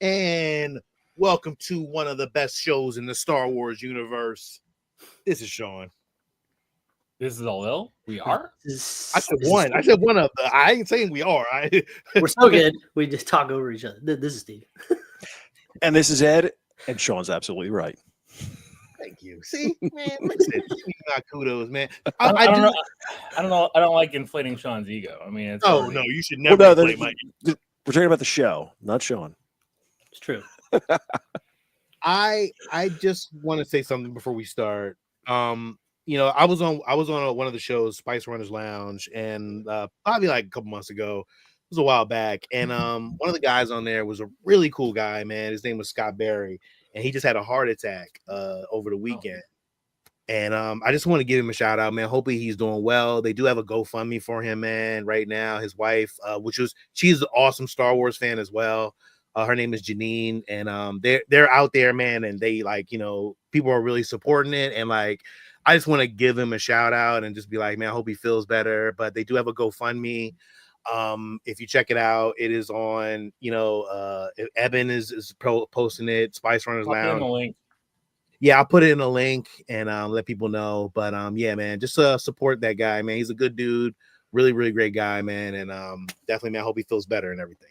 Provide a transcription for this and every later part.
and welcome to one of the best shows in the Star Wars universe. This is Sean. This is Alil. We are? I said one. I said one of the. I ain't saying we are. We're so good. We just talk over each other. This is Steve. And this is Ed. And Sean's absolutely right. Thank you. See, man, listen, not kudos, man. I don't know. I don't like inflating Sean's ego. I mean, it's no, you should never inflate my ego. We're talking about the show, not Sean. It's true. I just want to say something before we start. I was on one of the shows, Spice Runners Lounge, and probably like a couple months ago. It was a while back, and one of the guys on there was a really cool guy, man. His name was Scott Berry, and he just had a heart attack over the weekend. And I just want to give him a shout out, man. Hopefully he's doing well. They do have a GoFundMe for him, man, right now. His wife, she's an awesome Star Wars fan as well. Her name is Janine, and they're out there, man, and they people are really supporting it, and I just want to give him a shout out and just be like, man, I hope he feels better. But they do have a GoFundMe. If you check it out, it is on, Eben is posting it, Spice Runners Lounge. Yeah, I'll put it in a link and let people know. But yeah, man, just support that guy, man. He's a good dude, really, really great guy, man. And definitely, man, I hope he feels better and everything.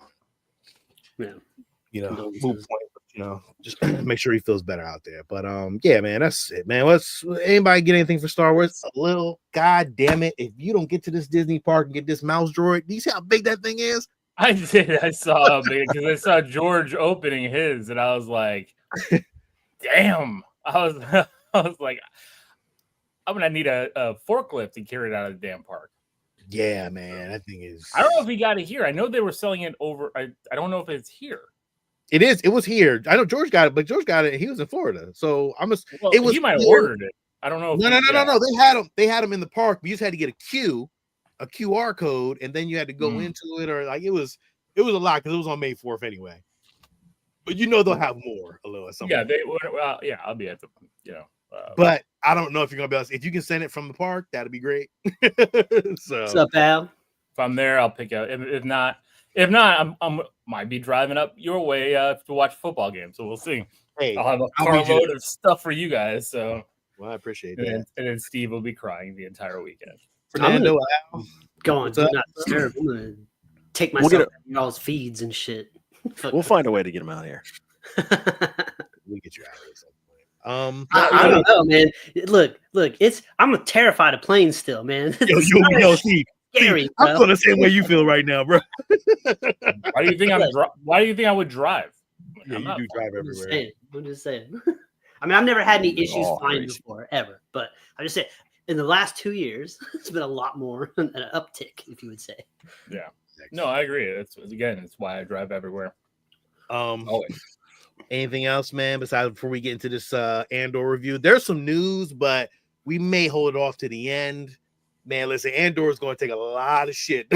Yeah, move point, just make sure he feels better out there. But yeah, man, that's it, man. Anybody get anything for Star Wars? A little, god damn it, if you don't get to this Disney park and get this mouse droid, do you see how big that thing is? I did. I saw because I saw George opening his, and I was like, damn. I was like, I'm gonna need a forklift to carry it out of the damn park. Yeah, man, that thing is. I don't know if he got it here. I know they were selling it over. I don't know if it's here. It is. It was here. I know George got it, but George got it. He was in Florida, so it was. He might have ordered it. I don't know. No. They had them. They had them in the park. But you just had to get a QR code, and then you had to go into it, or it was a lot because it was on May 4th anyway. But they'll have more a little. Yeah, I'll be at the but I don't know if you're gonna be able to, if you can send it from the park, that'd be great. So what's up, Al? If I'm there, I'll pick out. If not, I'm might be driving up your way to watch a football game. So we'll see. Hey, I'll have a carload of stuff for you guys. So I appreciate that. And then Steve will be crying the entire weekend. Fernando, go on. Do not disturb. I'm gonna take myself out of y'all's feeds and shit. We'll find a way to get him out of here. We'll get you out of here. I don't know, man. Look. I'm terrified of planes still, man. Steve, scary. I'm feeling the same way you feel right now, bro. Why do you think I would drive? Yeah, you do drive everywhere. I'm just saying. I mean, I've never had any issues flying before, ever. But I just say in the last 2 years, it's been a lot more an uptick, if you would say. Yeah. No, I agree. It's why I drive everywhere. Always. Anything else, man, besides before we get into this Andor review? There's some news, but we may hold it off to the end. Man, listen, Andor is going to take a lot of shit.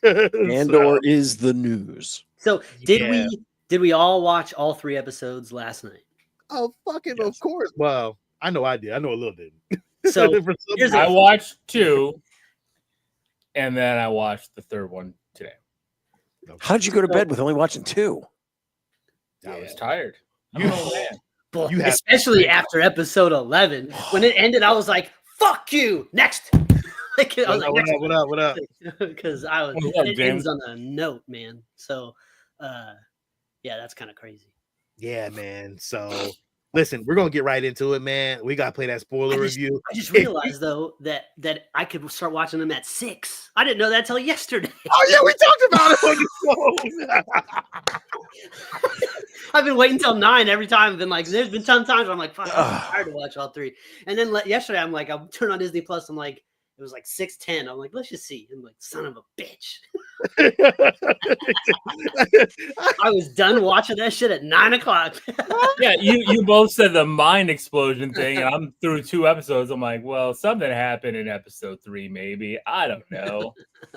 Andor is the news. So did we all watch all 3 episodes last night? Oh, fucking yes. Of course. Well, I know I did. I know a little didn't. So I watched 2, and then I watched the 3rd one today. How did you go to bed with only watching 2? I was tired. Especially after episode 11. When it ended, I was like, fuck you. Next. What up? Because it ends on a note, man. So yeah, that's kind of crazy. Yeah, man. So listen, we're gonna get right into it, man. We gotta play that spoiler review. I just realized though that I could start watching them at 6. I didn't know that till yesterday. Oh yeah, we talked about it on the show. I've been waiting till 9 every time. I've been like, there's been some times where I'm like, fuck, I'm tired to watch all 3. And then yesterday, I'm like, I'll turn on Disney Plus. I'm like, it was like 6:10. I'm like, let's just see. I'm like, son of a bitch. I was done watching that shit at 9 o'clock. Yeah, you both said the mind explosion thing, and I'm through 2 episodes. I'm like, well, something happened in episode 3, maybe. I don't know.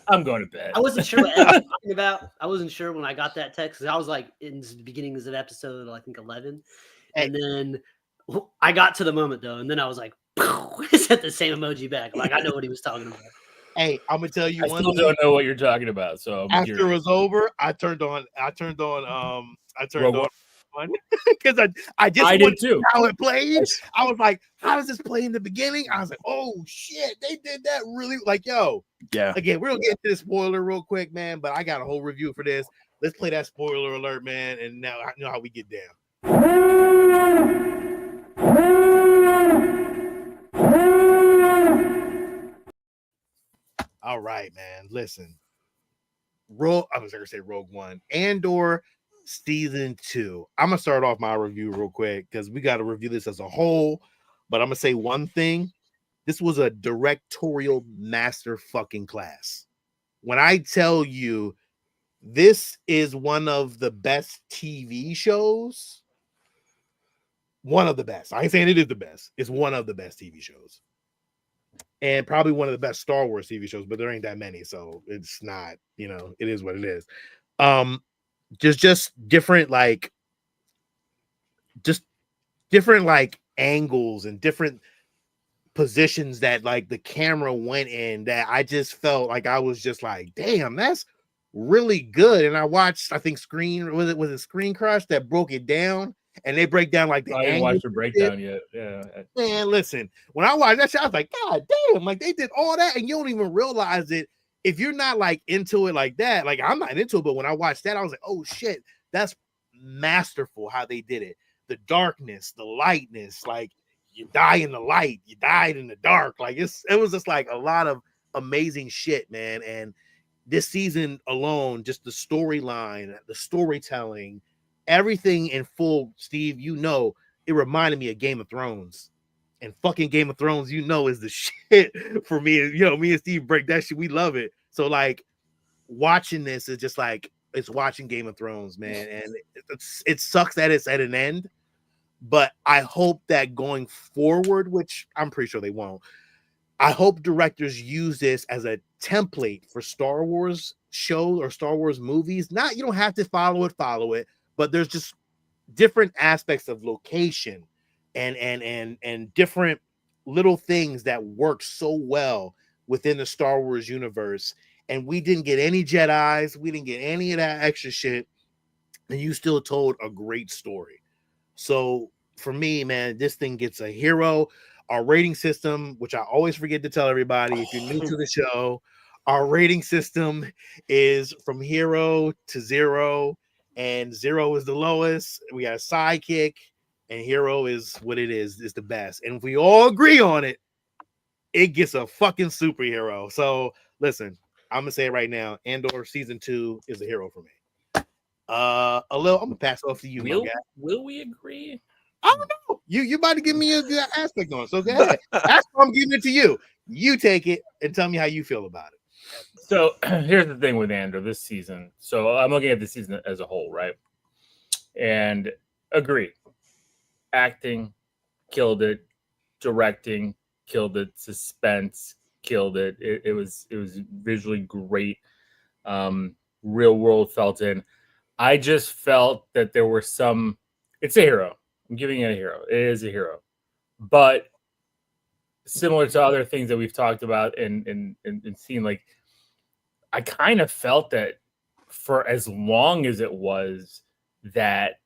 I'm going to bed. I wasn't sure what I was talking about. I wasn't sure when I got that text. I was like in the beginnings of episode, I think 11. And then I got to the moment though, and then I was like, sent the same emoji back. Like I know what he was talking about. Hey, I'm gonna tell you I one still thing. Don't know what you're talking about. So after it was over, I turned on I turned Rogue on because I just I wanted did too. how it played. I was like, how does this play in the beginning? I was like, oh shit, they did that really like yo. Yeah. Again, we're gonna get into the spoiler real quick, man. But I got a whole review for this. Let's play that spoiler alert, man. And now I know how we get down. All right, man. Listen. I was gonna say Rogue One. Andor season 2. I'm gonna start off my review real quick because we got to review this as a whole. But I'm gonna say one thing. This was a directorial master fucking class. When I tell you this is one of the best TV shows, one of the best. I ain't saying it is the best. It's one of the best TV shows. And probably one of the best Star Wars TV shows, but there ain't that many, so it's not, it is what it is. Just different like angles and different positions that like the camera went in that I just felt like I was just like, damn, that's really good. And I watched, I think was it Screen Crush that broke it down, and they break down like the I didn't watch the breakdown yet. Yeah, man, listen, when I watched that shit, I was like, God damn, like they did all that, and you don't even realize it if you're not like into it like that. Like I'm not into it, but when I watched that, I was like, oh shit, that's masterful how they did it. The darkness, the lightness, like you die in the light, you died in the dark. Like it was just like a lot of amazing shit, man. And this season alone, just the storyline, the storytelling, everything in full, Steve, it reminded me of Game of Thrones. And fucking Game of Thrones, is the shit for me. Me and Steve break that shit. We love it. So like watching this is just like it's watching Game of Thrones, man. And it sucks that it's at an end. But I hope that going forward, which I'm pretty sure they won't, I hope directors use this as a template for Star Wars shows or Star Wars movies. You don't have to follow it, but there's just different aspects of location and different little things that work so well within the Star Wars universe. And we didn't get any Jedis, we didn't get any of that extra shit, and you still told a great story. So for me, man, this thing gets a hero. Our rating system, which I always forget to tell everybody, if you're new to the show, our rating system is from hero to 0, and 0 is the lowest. We got a sidekick, and hero is what it is the best. And if we all agree on it, it gets a fucking superhero. So listen, I'm gonna say it right now. Andor season 2 is a hero for me. I'm gonna pass off to you. Will we agree? I don't know. You about to give me a good aspect on it, so go ahead. That's why I'm giving it to you. You take it and tell me how you feel about it. So here's the thing with Andor this season. So I'm looking at the season as a whole, right? And agree. Acting, killed it. Directing, killed it. Suspense, killed it. It was visually great. Real world felt in. I just felt that there were some. It's a hero. I'm giving it a hero. It is a hero, but similar to other things that we've talked about and seen, like I kind of felt that for as long as it was, that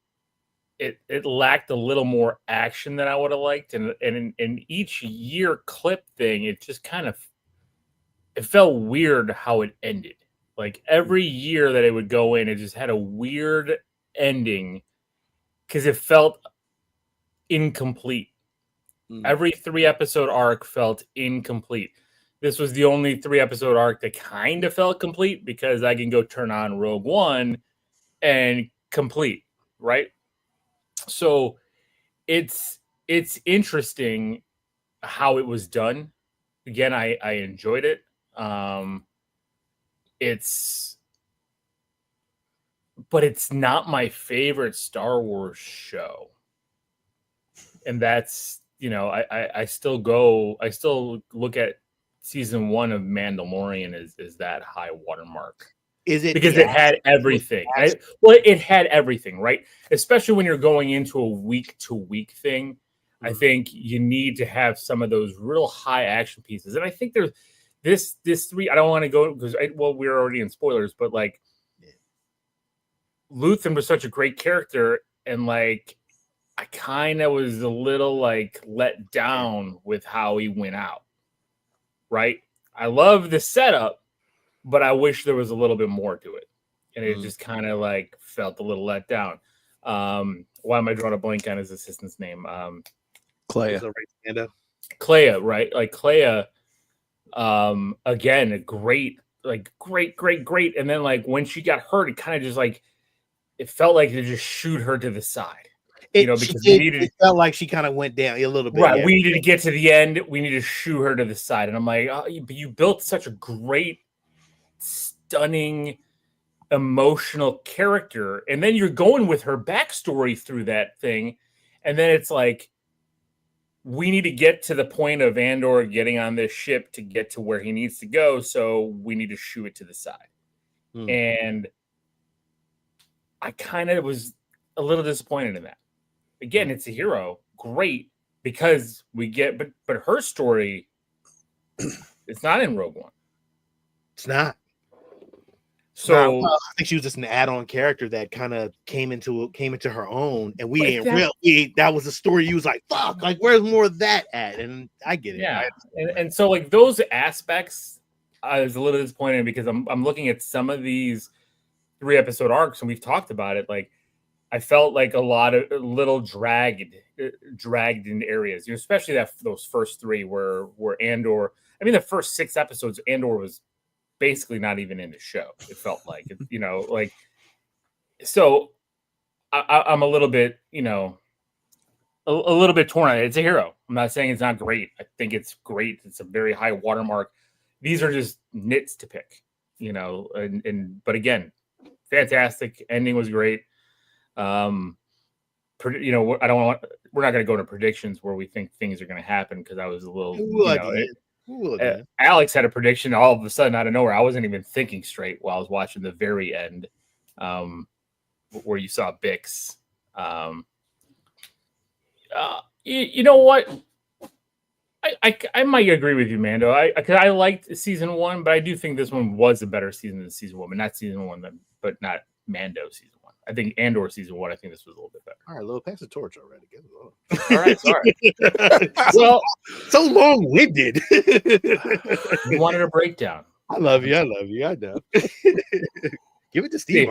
it lacked a little more action than I would have liked, and in each year clip thing, it just kind of it felt weird how it ended. Like every year that it would go in, it just had a weird ending because it felt incomplete. Every 3-episode arc felt incomplete. This was the only 3-episode arc that kind of felt complete because I can go turn on Rogue One and complete, right? So it's interesting how it was done. Again, I enjoyed it. But it's not my favorite Star Wars show. And that's, I still look at season 1 of Mandalorian as that high watermark. Is it because it had everything? It had everything, right? Especially when you're going into a week-to-week thing. I think you need to have some of those real high action pieces. And I think there's this 3. I don't want to go because we're already in spoilers, but like Luthen was such a great character, and like I kind of was a little like let down with how he went out. Right? I love the setup, but I wish there was a little bit more to it, and it just kind of like felt a little let down. Why am I drawing a blank on his assistant's name? Clea. Clea, right? Like Clea, again, a great, great. And then like when she got hurt, it kind of just like it felt like they just shoot her to the side. Because it felt like she kind of went down a little bit. Right. We needed to get to the end. We need to shoot her to the side. And I'm like, but you built such a great, stunning, emotional character. And then you're going with her backstory through that thing. And then it's like, we need to get to the point of Andor getting on this ship to get to where he needs to go. So we need to shoot it to the side. And I kind of was a little disappointed in that. Again, it's a hero. Great. Because we get, but her story, it's not in Rogue One. It's not. So I think she was just an add-on character that kind of came into her own, and we didn't really. That was a story you was like, "Fuck!" Like, where's more of that at? And I get it. Yeah, and so like those aspects, I was a little disappointed because I'm looking at some of these 3-episode arcs, and we've talked about it. Like, I felt like a little dragged in areas, especially those first 3 where Andor. I mean, the first 6 episodes, Andor was basically not even in the show. It felt like, like, so I'm a little bit, a little bit torn on it. It's a hero. I'm not saying it's not great. I think it's great. It's a very high watermark. These are just nits to pick, but again, fantastic. Ending was great. I don't want, we're not going to go into predictions where we think things are going to happen. Cause I was a little, Alex had a prediction all of a sudden out of nowhere. I wasn't even thinking straight while I was watching the very end, where you saw Bix. You know what? I might agree with you, Mando. Because I liked season 1, but I do think this one was a better season than season 1, but not season 1, but not Mando season 1. I think Andor season 1. I think this was a little bit better. All right, Lil, pass the torch already. All right, sorry. Well, so long-winded. You wanted a breakdown. I love you. I know. Give it to Steve.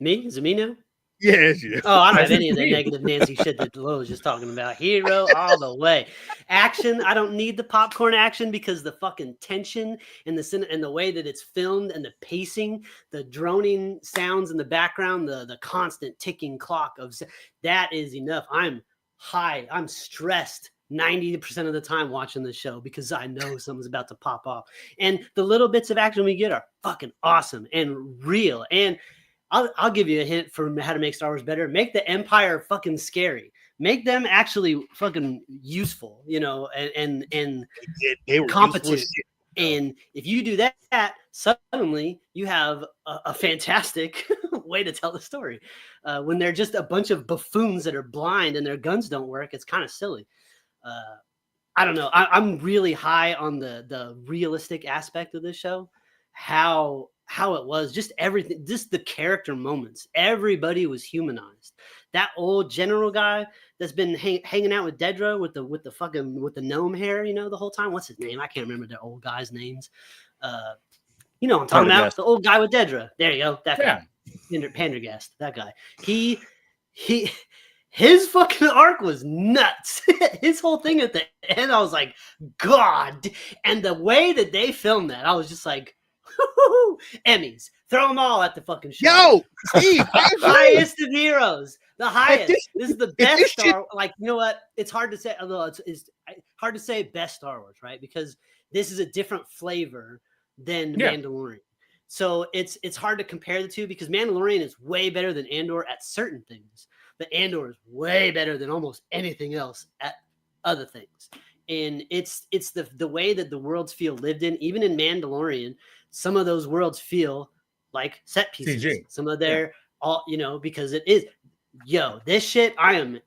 Me? Is it me now? Yes, yeah. Oh, I don't have any of the negative Nancy shit that Lo was just talking about. Hero all the way. Action, I don't need the popcorn action because the fucking tension and the way that it's filmed and the pacing, the droning sounds in the background, the constant ticking clock of that is enough. I'm high. I'm stressed 90% of the time watching the show because I know something's about to pop off. And the little bits of action we get are fucking awesome and real. And I'll give you a hint for how to make Star Wars better. Make the Empire fucking scary. Make them actually fucking useful, and they were competent. And if you do that, suddenly you have a fantastic way to tell the story. When they're just a bunch of buffoons that are blind and their guns don't work, it's kind of silly. I don't know. I'm really high on the realistic aspect of this show. How it was, just everything, just the character moments. Everybody was humanized. That old general guy that's been hanging out with Dedra with the gnome hair, the whole time. What's his name? I can't remember the old guy's names. You know what I'm talking about? The old guy with Dedra. There you go. That guy. Pendergast. That guy. His fucking arc was nuts. His whole thing at the end, I was like, God. And the way that they filmed that, I was just like, Emmys, throw them all at the fucking show. Yo, Steve, highest of heroes, the highest. This is the best Star. Like, you know what? It's hard to say. Although it's hard to say best Star Wars, right? Because this is a different flavor than Mandalorian. So it's hard to compare the two because Mandalorian is way better than Andor at certain things, but Andor is way better than almost anything else at other things. And it's the way that the worlds feel lived in, even in Mandalorian. Some of those worlds feel like set pieces. CG. Some of their because it is, this shit. I'm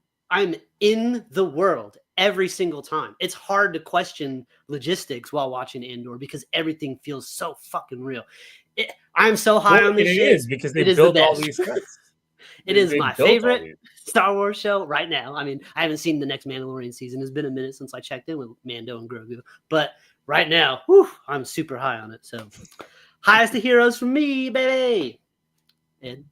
in the world every single time. It's hard to question logistics while watching Andor because everything feels so fucking real. I'm so high on this shit. It is because they It is built the all best. these sets. It is They my built all favorite these. Star Wars show right now. I mean, I haven't seen the next Mandalorian season. It's been a minute since I checked in with Mando and Grogu. But right now, I'm super high on it. So, highest of heroes from me, baby. Ed?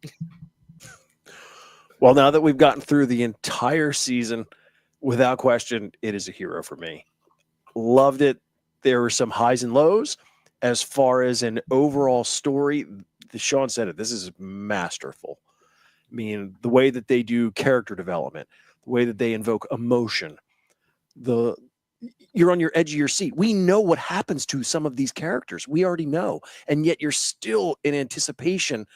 Well, now that we've gotten through the entire season, without question, it is a hero for me. Loved it. There were some highs and lows. As far as an overall story, Sean said it, this is masterful. I mean, the way that they do character development, the way that they invoke emotion, you're on your edge of your seat. We know what happens to some of these characters. We already know. And yet you're still in anticipation.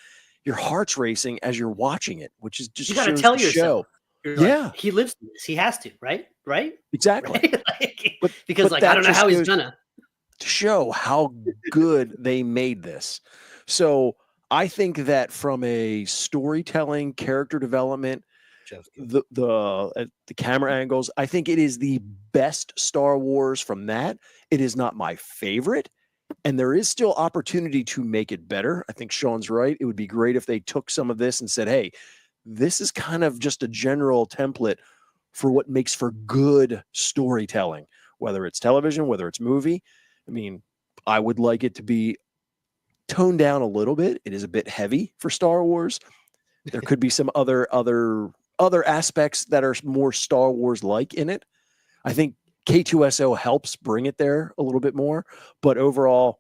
Your heart's racing as you're watching it, which is just You got to shows tell the yourself. show. You're like, he lives in this. He has to, right? Right? Exactly. Right? But because I don't know how he's gonna. To show how good they made this. So I think that from a storytelling, character development, the camera angles, I think it is the best Star Wars from that. It is not my favorite, and there is still opportunity to make it better. I think Sean's right. It would be great if they took some of this and said, hey, this is kind of just a general template for what makes for good storytelling, whether it's television, whether it's movie. I mean, I would like it to be toned down a little bit. It is a bit heavy for Star Wars. There could be some other aspects that are more Star Wars like in it. I think K2SO helps bring it there a little bit more, but overall,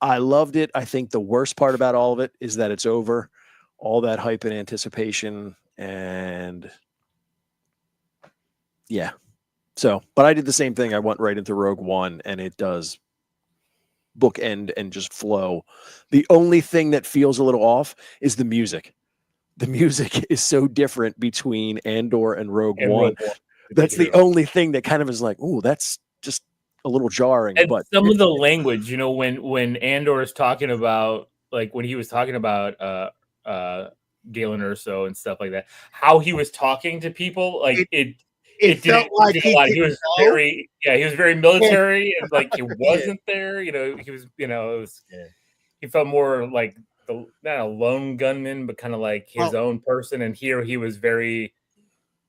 I loved it. I think the worst part about all of it is that it's over. All that hype and anticipation, and yeah. So, but I did the same thing. I went right into Rogue One, and it does bookend and just flow. The only thing that feels a little off is the music. The music is so different between Andor and Rogue One. That's the only thing that kind of is like, ooh, that's just a little jarring. And but some of the language, you know, when Andor is talking about, like when he was talking about Galen Erso and stuff like that, how he was talking to people, like it felt like he was very he was very military and like he wasn't there, you know, he was, you know, it was he felt more like not a lone gunman, but kind of like his own person. And here he was very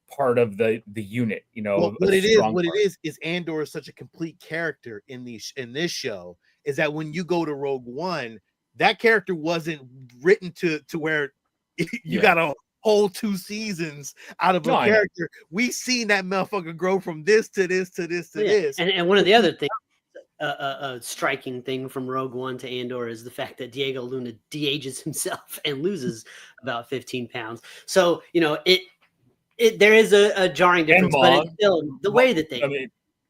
part of the unit, you know. Well, what it is Andor is such a complete character in this show, is that when you go to Rogue One, that character wasn't written to where you got a whole 2 seasons out of a character. We seen that motherfucker grow from this to this to this to this. And one of the other things, a striking thing from Rogue One to Andor is the fact that Diego Luna de-ages himself and loses about 15 pounds. So, you know, there is a jarring difference, but it's still the way that I mean,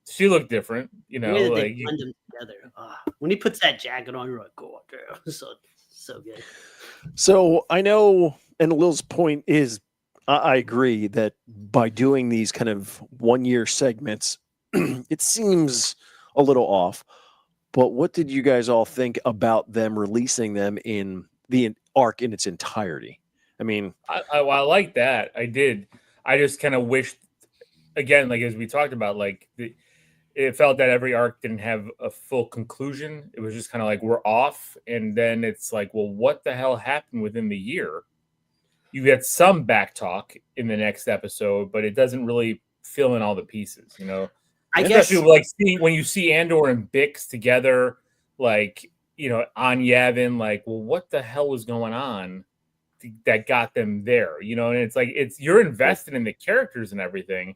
she looked different, you know, the way that like they blend them together. When he puts that jacket on, you're like, God damn, so good. So I know, and Lil's point is, I agree that by doing these kind of 1-year segments, it seems a little off. But what did you guys all think about them releasing them in the arc in its entirety? I mean, I like that. I did. I just kind of wished, again, like as we talked about, like it felt that every arc didn't have a full conclusion. It was just kind of like we're off, and then it's like, well, what the hell happened within the year? You get some back talk in the next episode, but it doesn't really fill in all the pieces, you know. Especially like when you see Andor and Bix together, like, you know, on Yavin, like, well, what the hell was going on that got them there, you know? And it's like you're invested in the characters and everything,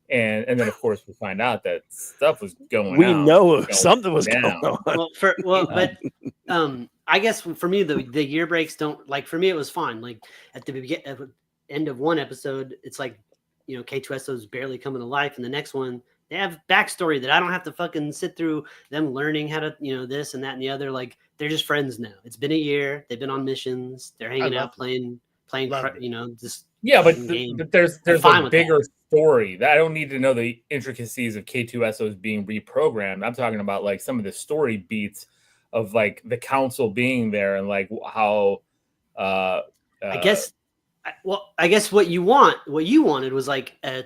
and then of course we find out that stuff was going. We know something was going on. But I guess for me the year breaks don't, like, for me it was fine. Like at the end of one episode, it's like, you know, K2SO is barely coming to life, and the next one they have backstory that I don't have to fucking sit through them learning how to, you know, this and that and the other. Like, they're just friends now. It's been a year. They've been on missions. They're hanging out, playing, you know, just but there's a bigger story that I don't need to know the intricacies of K2SOs being reprogrammed. I'm talking about like some of the story beats of like the council being there and like how I guess what you wanted was like a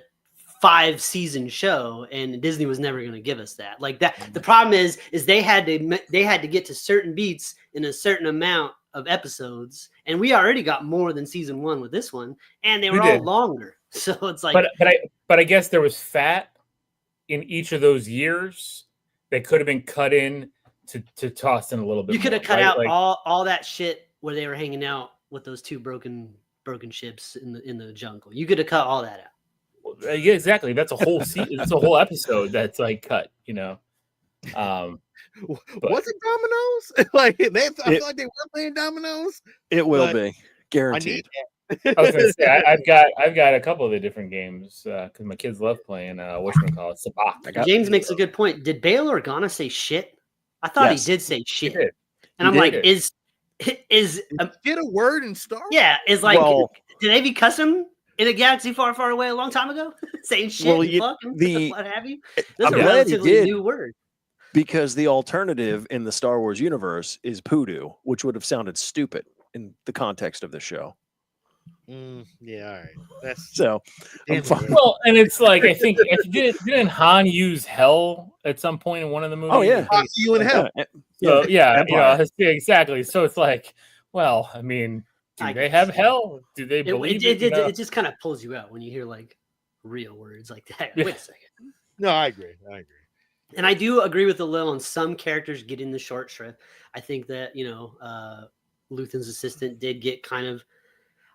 5-season show, and Disney was never going to give us that. Like that. The problem is they had to get to certain beats in a certain amount of episodes, and we already got more than season 1 with this one, and they were all longer. So it's like, but I guess there was fat in each of those years that could have been cut in to toss in a little bit. You could have cut out all that shit where they were hanging out with those 2 broken ships in the jungle. You could have cut all that out. Yeah, exactly. That's a whole it's a whole episode that's like cut, Was it dominoes? Like I feel like they were playing dominoes. It will be guaranteed. I was gonna say I've got a couple of the different games because my kids love playing whatchamacallit, Sabacc. James makes a good point. Did Bail Organa say shit? I thought he did say shit. Did. And I'm like, is shit a word in Star Wars? Yeah, is like, did they be custom in a galaxy far, far away a long time ago? Saying shit, what have you? This is a relatively new word. Because the alternative in the Star Wars universe is poodoo, which would have sounded stupid in the context of the show. Yeah, all right. That's so. Well, and it's like I think didn't Han use hell at some point in one of the movies? Oh yeah, I'll see you in hell. So exactly. So it's like, well, I mean, do they have hell? Do they believe it? It just kind of pulls you out when you hear like real words like that. Wait a second. No, I agree. And I do agree with Lil on some characters getting the short shrift. I think that Luthen's assistant did get kind of.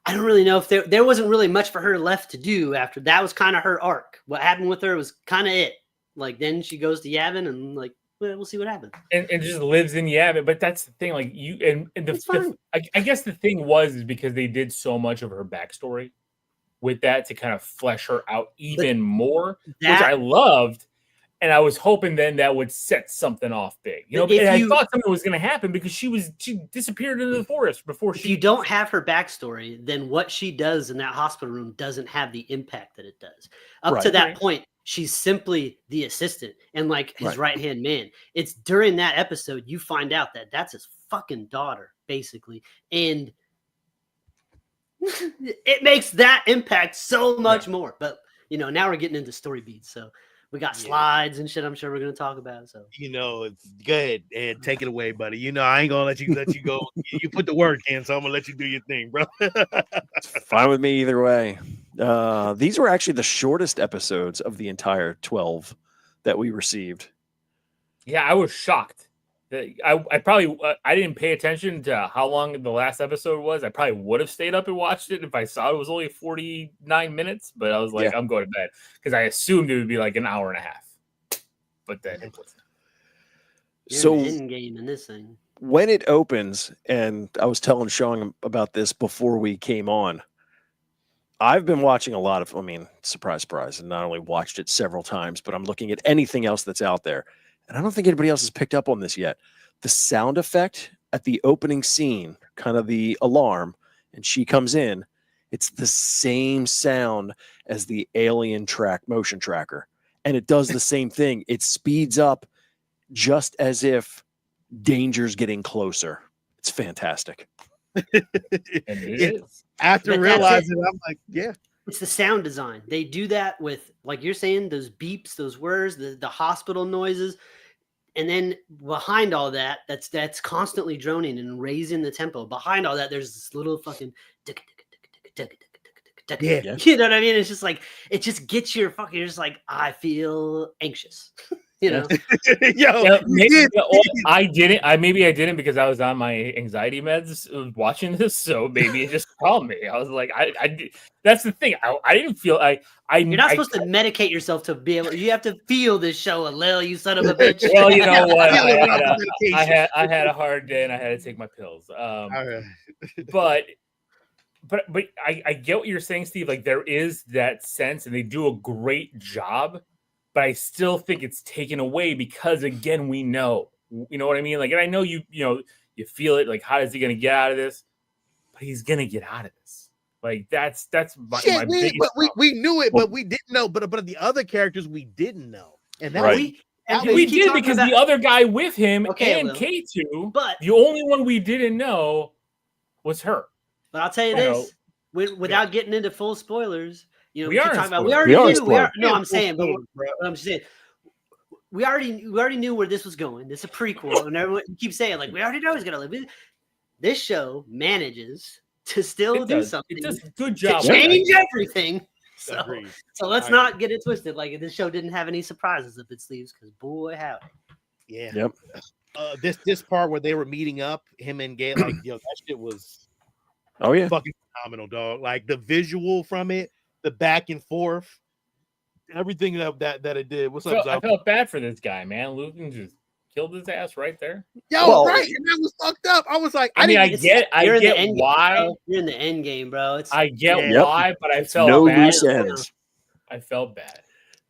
I don't really know if there wasn't really much for her left to do after that. Was kind of her arc. What happened with her was kind of it. Like then she goes to Yavin and like we'll see what happens. And just lives in Yavin. But that's the thing. Like you I guess the thing is because they did so much of her backstory with that to kind of flesh her out even more, which I loved. And I was hoping then that would set something off big, and I thought something was going to happen because she disappeared into the forest before If you don't have her backstory, then what she does in that hospital room doesn't have the impact that it does. Up to that point, she's simply the assistant and like his right-hand man. It's during that episode you find out that that's his fucking daughter, basically, and it makes that impact so much more. But now we're getting into story beats, so. We got slides and shit. I'm sure we're gonna talk about. So it's good and take it away, buddy. I ain't gonna let you go. You put the work in, so I'm gonna let you do your thing, bro. It's fine with me either way. These were actually the shortest episodes of the entire 12 that we received. Yeah, I was shocked. I probably I didn't pay attention to how long the last episode was. I probably would have stayed up and watched it if I saw it was only 49 minutes. But I was like, I'm going to bed because I assumed it would be like an hour and a half. But then it wasn't. So end game in this thing. When it opens, and I was telling Sean about this before we came on. I've been watching a lot of. Surprise, and not only watched it several times, but I'm looking at anything else that's out there. And I don't think anybody else has picked up on this yet. The sound effect at the opening scene, kind of the alarm, and she comes in, it's the same sound as the alien motion tracker. And it does the same thing. It speeds up just as if danger's getting closer. It's fantastic. After realizing, I'm like, yeah. It's the sound design. They do that with, like you're saying, those beeps, those whirs, the hospital noises. And then behind all that, that's constantly droning and raising the tempo. Behind all that, there's this little fucking yeah. You know what I mean? It's just like, it just gets your fucking, you're just like, I feel anxious. Maybe I didn't because I was on my anxiety meds watching this, so maybe it just calmed me. I was like, I that's the thing. I didn't feel you're not supposed to medicate yourself to be able. You have to feel this show, Lil, you son of a bitch. Well, you know what? I had a hard day and I had to take my pills. But I get what you're saying, Steve. Like there is that sense, and they do a great job. But I still think it's taken away because, again, we know, you know what I mean? Like, and I know you feel it. Like, how is he going to get out of this? But he's going to get out of this. Like, that's my biggest. We knew it, but we didn't know. But the other characters we didn't know, and that we did because the other guy with him and K2. But the only one we didn't know was her. But I'll tell you this, without getting into full spoilers. You know, We are keep talking about. spoiled. We We are already knew. spoiled. No, I'm saying, but I'm just saying. We already knew where this was going. This is a prequel, and everyone keeps saying like we already know he's gonna live. This show manages to still do something. It does a good job. To change everything. So, Agreed. so let's not get it twisted. Like this show didn't have any surprises up its sleeves, because boy, howdy. Yeah. Yep. This part where they were meeting up, him and Gay, like that shit was Oh yeah. fucking phenomenal, dog. Like the visual from it, the back and forth, everything that it did. What's up, I felt bad for this guy, man. Luthen just killed his ass right there. Yo, right, and that was fucked up. I was like, I get why. You're in the end game, bro. I get why, but I felt no bad. loose ends. I felt bad.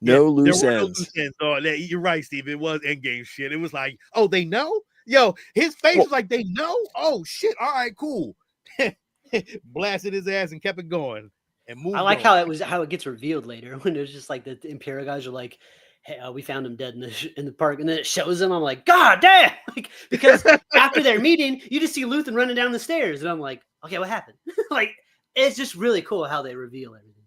No loose ends. Oh, you're right, Steve. It was endgame shit. It was like, oh, they know? Yo, his face was like, they know? Oh, shit. All right, cool. Blasted his ass and kept it going. And moved I like on. how it gets revealed later when it's just like the Imperial guys are like, hey, we found him dead in the park, and then it shows him. I'm like, God damn! Like, because after their meeting, you just see Luthen running down the stairs, and I'm like, okay, what happened? Like, it's just really cool how they reveal everything.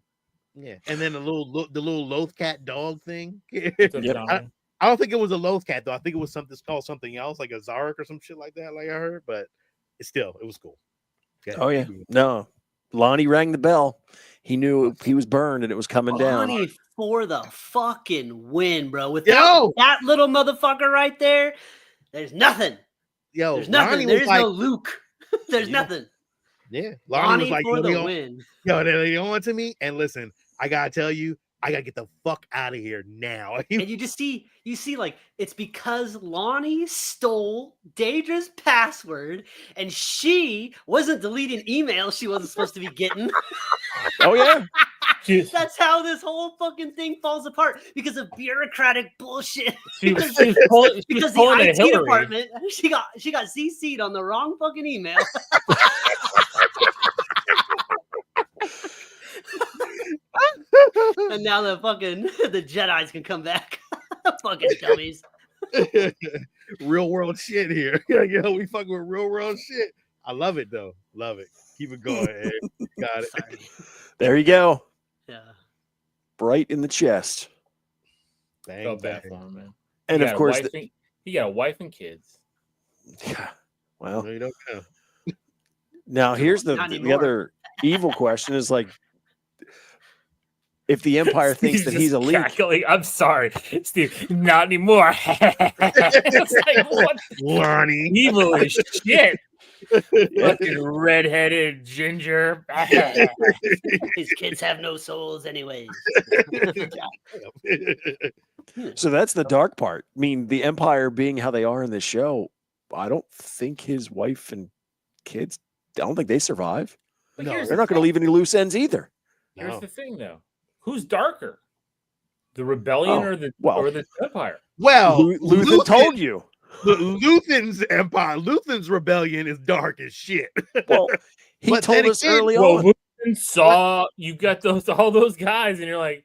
Yeah, and then the little Lothcat dog thing. I don't think it was a Lothcat though. I think it was called something else, like a Zarek or some shit like that. Like I heard, but it was cool. Okay. Oh yeah, no. Lonnie rang the bell. He knew he was burned and it was coming down. Lonnie for the fucking win, bro. Without that little motherfucker right there, there's nothing. There's nothing. There's no Luke. There's nothing. Yeah, Lonnie was like, for the win. Yo, they don't want to me. And listen, I gotta tell you, I gotta get the fuck out of here now. And you see, like, it's because Lonnie stole Daedra's password, and she wasn't deleting emails she wasn't supposed to be getting. Oh yeah. That's how this whole fucking thing falls apart, because of bureaucratic bullshit. Because the IT department, she got CC'd on the wrong fucking email. And now the Jedis can come back. Fucking dummies. Real world shit here. Yo, we fucking with real world shit. I love it though. Love it. Keep it going. Got it. Sorry. There you go. Yeah. Right in the chest. Felt bad for him, man. And of course, he got a wife and kids. Yeah. Well, no, you don't know. Now here's the other evil question is like, if the Empire thinks that he's a leak. Cackling. I'm sorry, Steve. Not anymore. It's like, what? Lonnie. Evil as shit. Fucking redheaded ginger. These kids have no souls anyways. So that's the dark part. I mean, the Empire being how they are in this show, I don't think his wife and kids, I don't think they survive. No, they're not going to leave any loose ends either. Here's the thing, though. Who's darker? The rebellion or the Empire? Well, Luthen told you. Luthen's empire, Luthen's rebellion is dark as shit. Well, he told us early on. Luthen saw you got all those guys, and you're like,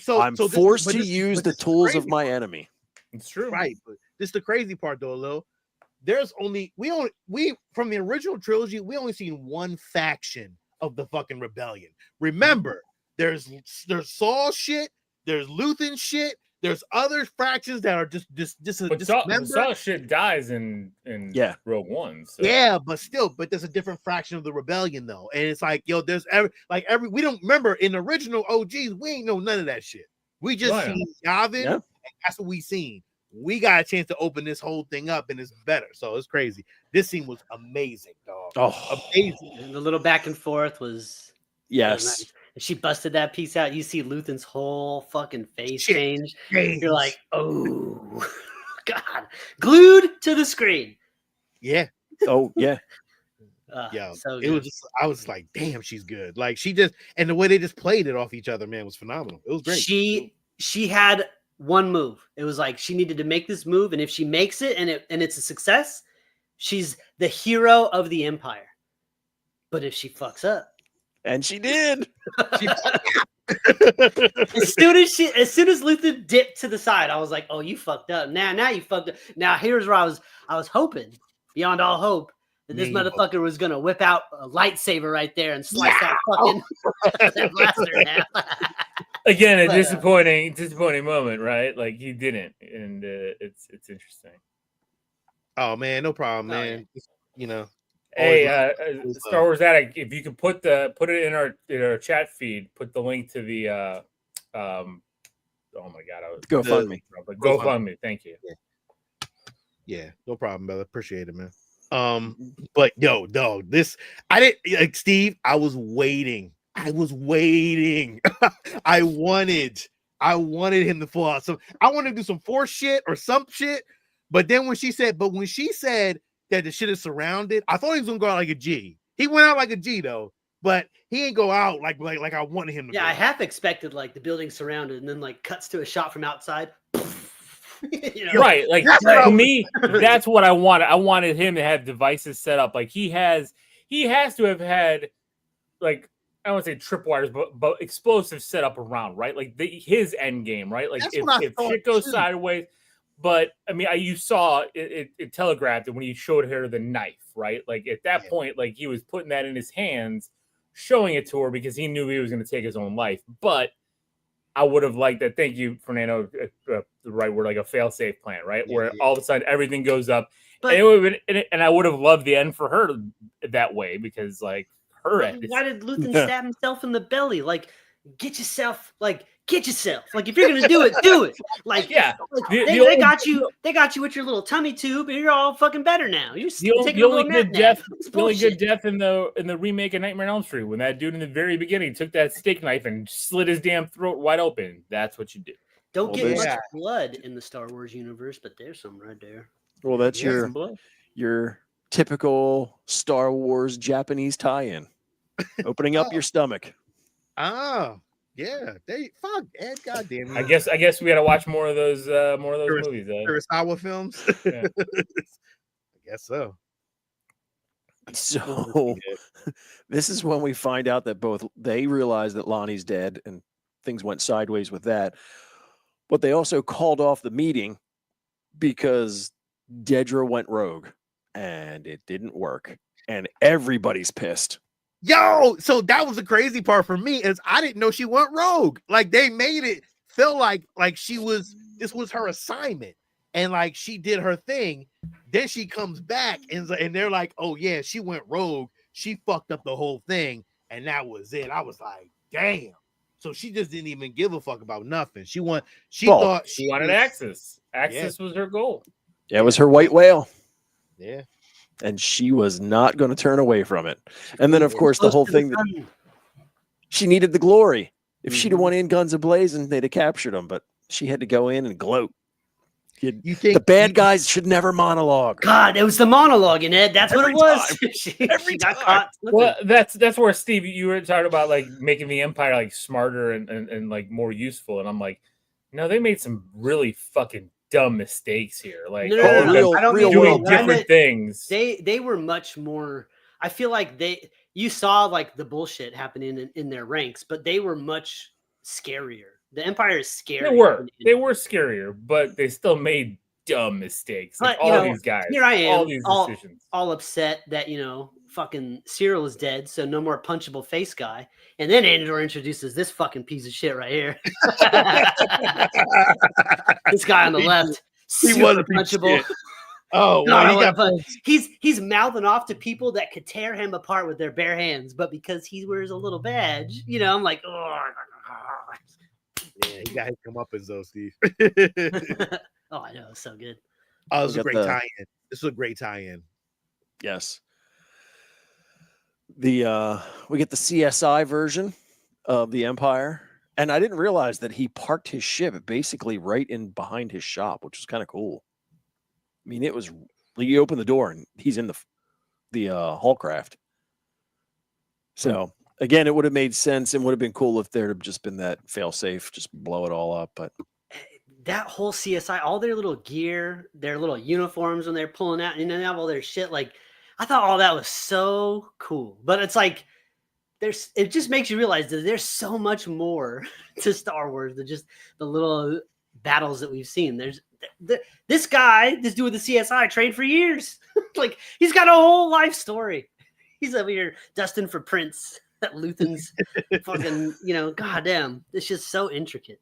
I'm forced to use the tools of my enemy. It's true, right? But this is the crazy part, though, Lil. There's only we from the original trilogy, we only seen one faction of the fucking rebellion. Remember, there's Saul shit, there's Luthen shit. There's other fractions that are just Saul shit dies in Rogue One. So. Yeah, but there's a different fraction of the rebellion though, and it's like there's every we don't remember in the original OGs we ain't know none of that shit. We just seen Yavin, and that's what we seen. We got a chance to open this whole thing up, and it's better. So it's crazy. This scene was amazing, dog. Oh, amazing! And the little back and forth was nice. She busted that piece out. You see Luthen's whole fucking face change. You're like, oh, God. Glued to the screen. Yeah. Oh, yeah. Yeah. So it was just, I was like, damn, she's good. Like, she just, and the way they just played it off each other, man, was phenomenal. It was great. She had one move. It was like she needed to make this move. And if she makes it and it's a success, she's the hero of the Empire. But if she fucks up, and she did. as soon as Luthen dipped to the side, I was like, "Oh, you fucked up." Now you fucked up. Now here's where I was hoping beyond all hope that this motherfucker was gonna whip out a lightsaber right there and slice that fucking that blaster in half. Again, a But, disappointing moment, right? Like he didn't, and it's interesting. Oh man, no problem, Oh, man. Just, you know, Hey, always Star love. Wars Addict, if you could put it in our chat feed, put the link to the um oh my god, GoFundMe. but GoFundMe, thank you. Yeah, no problem, brother. Appreciate it, man. But yo, dog, this I didn't like Steve. I was waiting. I wanted him to fall out. So I wanted to do some force shit or some shit. But then when she said that the shit is surrounded, I thought he was gonna go out like a G. He went out like a G though, but he ain't go out like I wanted him to. yeah, go I out. half expected like the building surrounded, and then like cuts to a shot from outside. Right, like to me, that's what I wanted. I wanted him to have devices set up. Like he has to have had, like, I don't want to say tripwires, but explosives set up around, right? Like his end game, right? Like That's if what I thought, shit goes too. sideways. But I mean, you saw it telegraphed it when he showed her the knife, right? Like at that point, like he was putting that in his hands, showing it to her because he knew he was going to take his own life. But I would have liked that. Thank you, Fernando. The right word, like a fail-safe plan, right? Where all of a sudden everything goes up, But, and I would have loved the end for her that way because, like, her end. Why did Luthen stab himself in the belly? Like, get yourself. Like, if you're gonna do it, do it. Like, yeah, like, they got you with your little tummy tube, and you're all fucking better now. You're taking a little nap. The only good death in the remake of Nightmare on Elm Street, when that dude in the very beginning took that steak knife and slit his damn throat wide open. That's what you do. Don't get much blood in the Star Wars universe, but there's some right there. Well, that's your typical Star Wars Japanese tie-in, opening up your stomach. Oh, yeah. Fuck, Ed. Goddamn. I guess we got to watch more of those movies. Kurosawa films. Yeah. I guess so. So this is when we find out that both they realize that Lonnie's dead and things went sideways with that. But they also called off the meeting because Dedra went rogue and it didn't work. And everybody's pissed. Yo, so that was the crazy part for me is I didn't know she went rogue. Like they made it feel like this was her assignment and like she did her thing. Then she comes back and they're like, oh yeah, she went rogue. She fucked up the whole thing. And that was it. I was like, damn. So she just didn't even give a fuck about nothing. She thought she wanted access. Access was her goal. Yeah, it was her white whale. Yeah. And she was not going to turn away from it. And then, of course, the whole thing that she needed the glory. If she'd have won in guns a-blazing, they'd have captured him. But she had to go in and gloat. You think the bad guys should never monologue? God, it was the monologue, and Ed, that's Every what it was. time. She got caught. Well, that's where Steve, you were talking about like making the Empire like smarter and like more useful, and I'm like, no, they made some really fucking dumb mistakes here. Like, doing different things. They were much more. I feel like you saw like the bullshit happening in their ranks, but they were much scarier. The Empire is scary. They were scarier, but they still made dumb mistakes. Like but, these guys. Here I am, all these decisions. All upset that fucking Cyril is dead, so no more punchable face guy. And then Andor introduces this fucking piece of shit right here. This guy on the left, he was a punchable. Oh, well, he's mouthing off to people that could tear him apart with their bare hands, but because he wears a little badge, I'm like, oh. Yeah, he got his comeuppance though, Steve. Oh, I know, it's so good. Oh, this is a great tie-in. This is a great tie-in. Yes. We get the CSI version of the Empire, and I didn't realize that he parked his ship basically right in behind his shop, which was kind of cool. I mean, it was you open the door and he's in the Hullcraft. So again, it would have made sense and would have been cool if there had just been that fail-safe, just blow it all up. But that whole CSI, all their little gear, their little uniforms when they're pulling out, and they have all their shit. Like, I thought all that was so cool. But it's like it just makes you realize that there's so much more to Star Wars than just the little battles that we've seen. There's this dude with the CSI trained for years. Like, he's got a whole life story. He's over here dusting for Prince. that Luthen's fucking, you know, goddamn, it's just so intricate.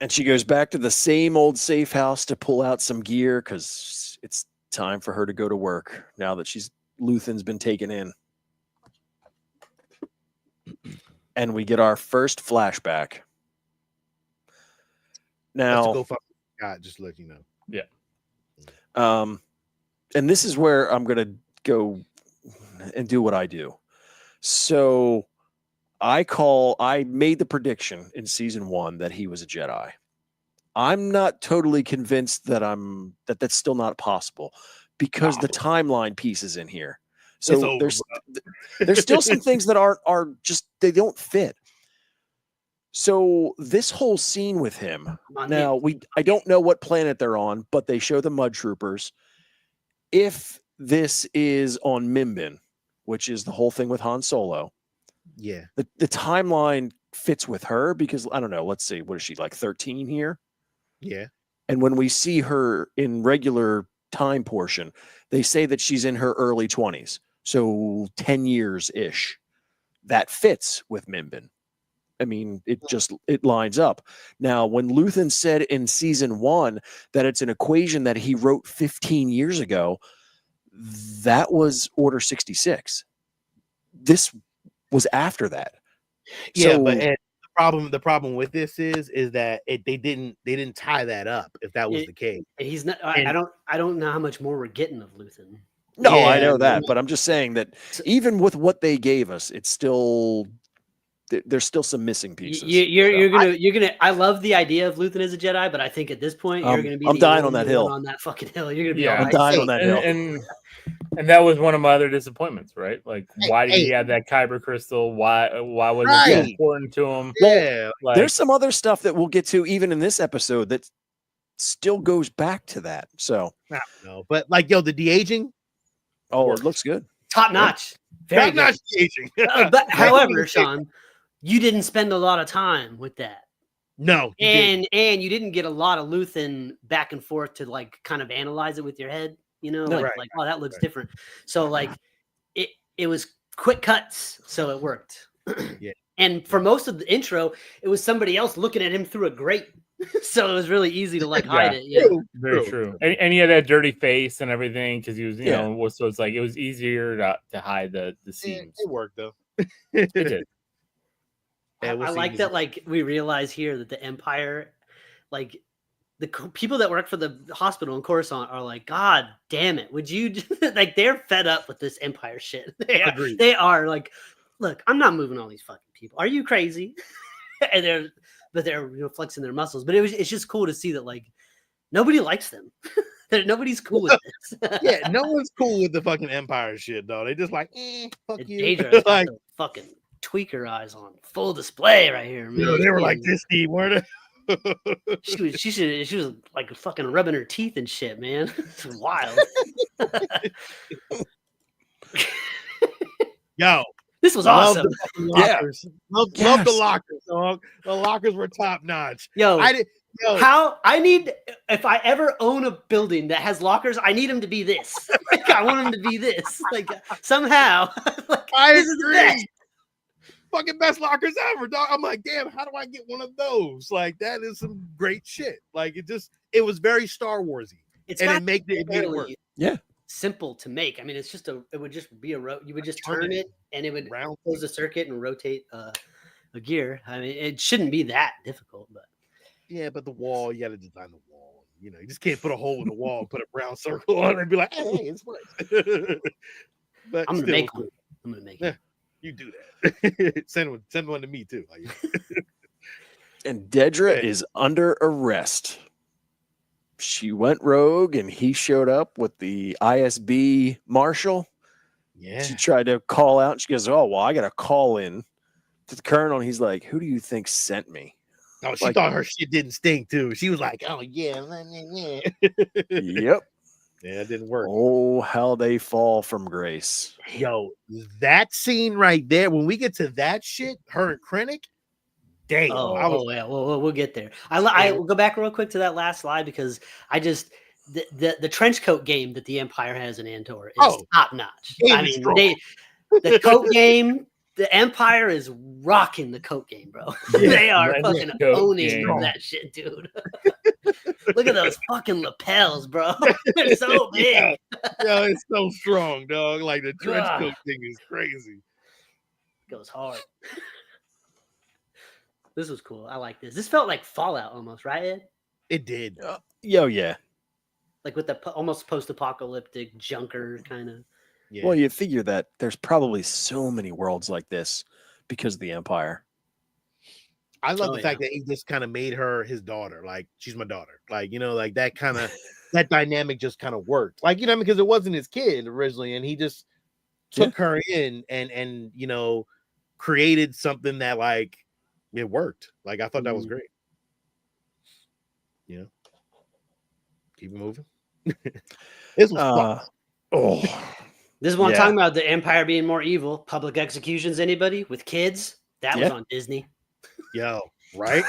And she goes back to the same old safe house to pull out some gear because it's time for her to go to work now that Luthen's been taken in. And we get our first flashback. Now, go fuck God, just to let you know. Yeah. And this is where I'm gonna go and do what I do. So I made the prediction in season 1 that he was a Jedi. I'm not totally convinced that that's still not possible because the timeline piece is in here. So there's still some things that are just, they don't fit. So this whole scene with him, now I don't know what planet they're on, but they show the Mud Troopers. If this is on Mimban, which is the whole thing with Han Solo, yeah, the timeline fits with her because I don't know. Let's see, what is she, like 13 here? Yeah. And when we see her in regular time portion, they say that she's in her early 20s, so 10 years ish. That fits with Mimban. I mean, it lines up. Now, when Luthen said in season 1 that it's an equation that he wrote 15 years ago, that was Order 66. This was after that. Yeah, So, but the problem with this is that they didn't tie that up if that was the case. He's not. I don't know how much more we're getting of Luthen. No, yeah, I know that, but I'm just saying that even with what they gave us, it's still. There's still some missing pieces. You're gonna. I love the idea of Luthen as a Jedi, but I think at this point you're gonna be. I'm dying on that hill. On that fucking hill, you're gonna be. I'm dying on that hill. And that was one of my other disappointments, right? Like, why did he have that kyber crystal? Why was it so important to him? Yeah, like, there's some other stuff that we'll get to even in this episode that still goes back to that. So I don't know, but like, yo, the de-aging. Oh, it looks good. Top notch. Very top notch de-aging. But however, Sean, you didn't spend a lot of time with that. No, and you didn't get a lot of Luthen back and forth to like kind of analyze it with your head. You know, like, oh, that looks different. So like it was quick cuts, so it worked. Yeah. And for most of the intro, it was somebody else looking at him through a grate. So it was really easy to like hide it. Yeah. Very true. And he had that dirty face and everything because he was, you know, so it's like it was easier to hide the seams. It worked though. It did. I like that, like, we realize here that the Empire, like, the people that work for the hospital in Coruscant are like, God damn it, would you like, they're fed up with this Empire shit. They are like, look, I'm not moving all these fucking people. Are you crazy? And they're you know, flexing their muscles. But it's just cool to see that, like, nobody likes them. Nobody's cool with this. Yeah, no one's cool with the fucking Empire shit, though. They just like, fuck you. Like, fucking tweaker eyes on full display right here, man. You know, they were like this, Steve, weren't they? she was like fucking rubbing her teeth and shit, man. It's wild. Yo, this was awesome. Love the lockers, dog. The lockers were top notch. I need, if I ever own a building that has lockers, I need them to be this. Like, I want them to be this. Like, somehow. Like, I agree. Fucking best lockers ever, dog. I'm like, damn, how do I get one of those? Like, that is some great shit. Like, it was very Star Warsy. It made it work. Yeah. Simple to make. I mean, it would just be you would just turn it and it would close the circuit and rotate a gear. I mean, it shouldn't be that difficult, but yeah, but the wall, you got to design the wall. You know, you just can't put a hole in the wall and put a brown circle on it and be like, hey, it's right. But I'm gonna make one. I'm gonna make it. You do that. Send one to me too. And Dedra is under arrest. She went rogue and he showed up with the ISB marshal. Yeah. She tried to call out. She goes, oh, well, I got to call in to the colonel. And he's like, who do you think sent me? Oh, she thought her shit didn't stink too. She was like, oh, yeah. Yep. Yeah, it didn't work. Oh, how they fall from grace. Yo, that scene right there, when we get to that shit, her and Krennic, damn. Yeah, we'll get there. I will go back real quick to that last slide because I just the trench coat game that the Empire has in Andor is top notch. I mean, The coat game. The Empire is rocking the coat game, bro. They are fucking owning that shit, dude. Look at those fucking lapels, bro. They're so big. Yeah, it's so strong, dog. Like the trench coat thing is crazy. Goes hard. This was cool. I like this. This felt like Fallout almost, right, Ed? It did. Yeah. Like with the almost post-apocalyptic junker kind of. Yeah. Well, you figure that there's probably so many worlds like this because of the Empire. I love the fact that he just kind of made her his daughter. Like, she's my daughter. Like, you know, like that kind of that dynamic just kind of worked. Like, you know, because it wasn't his kid originally, and he just took her in and you know, created something that like it worked. Like, I thought that was great. You know, keep it moving. This was fun. This is what I'm talking about, the Empire being more evil. Public executions, anybody with kids? That was on Disney. Yo, right?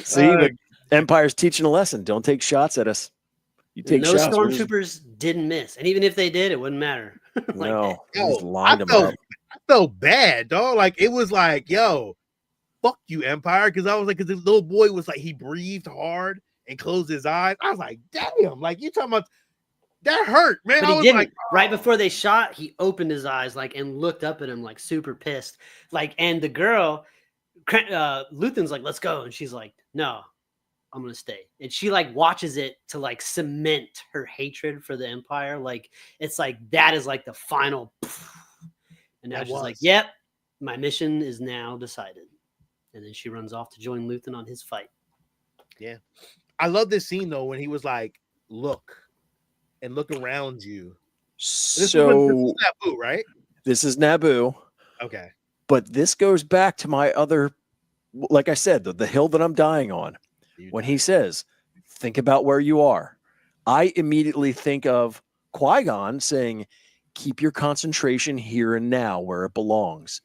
See, the Empire's teaching a lesson. Don't take shots at us. You take no shots. Stormtroopers didn't miss. And even if they did, it wouldn't matter. Like no, yo, lined them up. I felt bad, dog. Like, it was like, yo, fuck you, Empire. Because I was like, because the little boy was like, he breathed hard and closed his eyes. I was like, damn, like, you talking about that hurt, man. But I he was didn't. like, Right before they shot, he opened his eyes like and looked up at him like super pissed. Like, and the girl, Luthen's like, let's go. And she's like, no, I'm gonna stay. And she like watches it to like cement her hatred for the Empire. Like, it's like that is like the final. And now she's like, yep, my mission is now decided. And then she runs off to join Luthen on his fight. Yeah. I love this scene though when he was like, look and look around you. This is Naboo, right? This is Naboo. Okay. But this goes back to my other, like I said, the hill that I'm dying on. When he says, think about where you are. I immediately think of Qui-Gon saying, keep your concentration here and now where it belongs.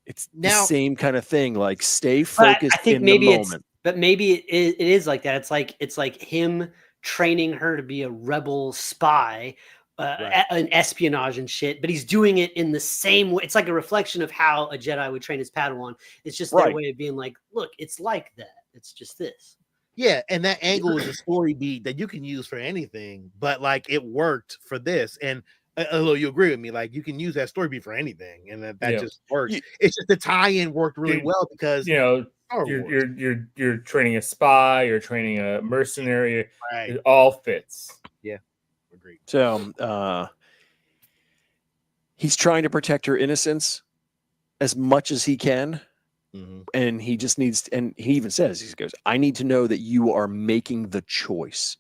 It's the same kind of thing. Like, stay focused in the moment. But maybe it is like that. It's like him training her to be a rebel spy, an espionage and shit. But he's doing it in the same way. It's like a reflection of how a Jedi would train his Padawan. It's just their way of being like, look, it's like that. It's just this. Yeah, and that angle is a story beat that you can use for anything. But like, it worked for this, and although you agree with me, like you can use that story beat for anything, and that just works. It's just the tie-in worked really well because you know. You're training a spy, you're training a mercenary. It all fits. Yeah, agreed. So he's trying to protect her innocence as much as he can, and he just needs. And he even says, he goes, "I need to know that you are making the choice."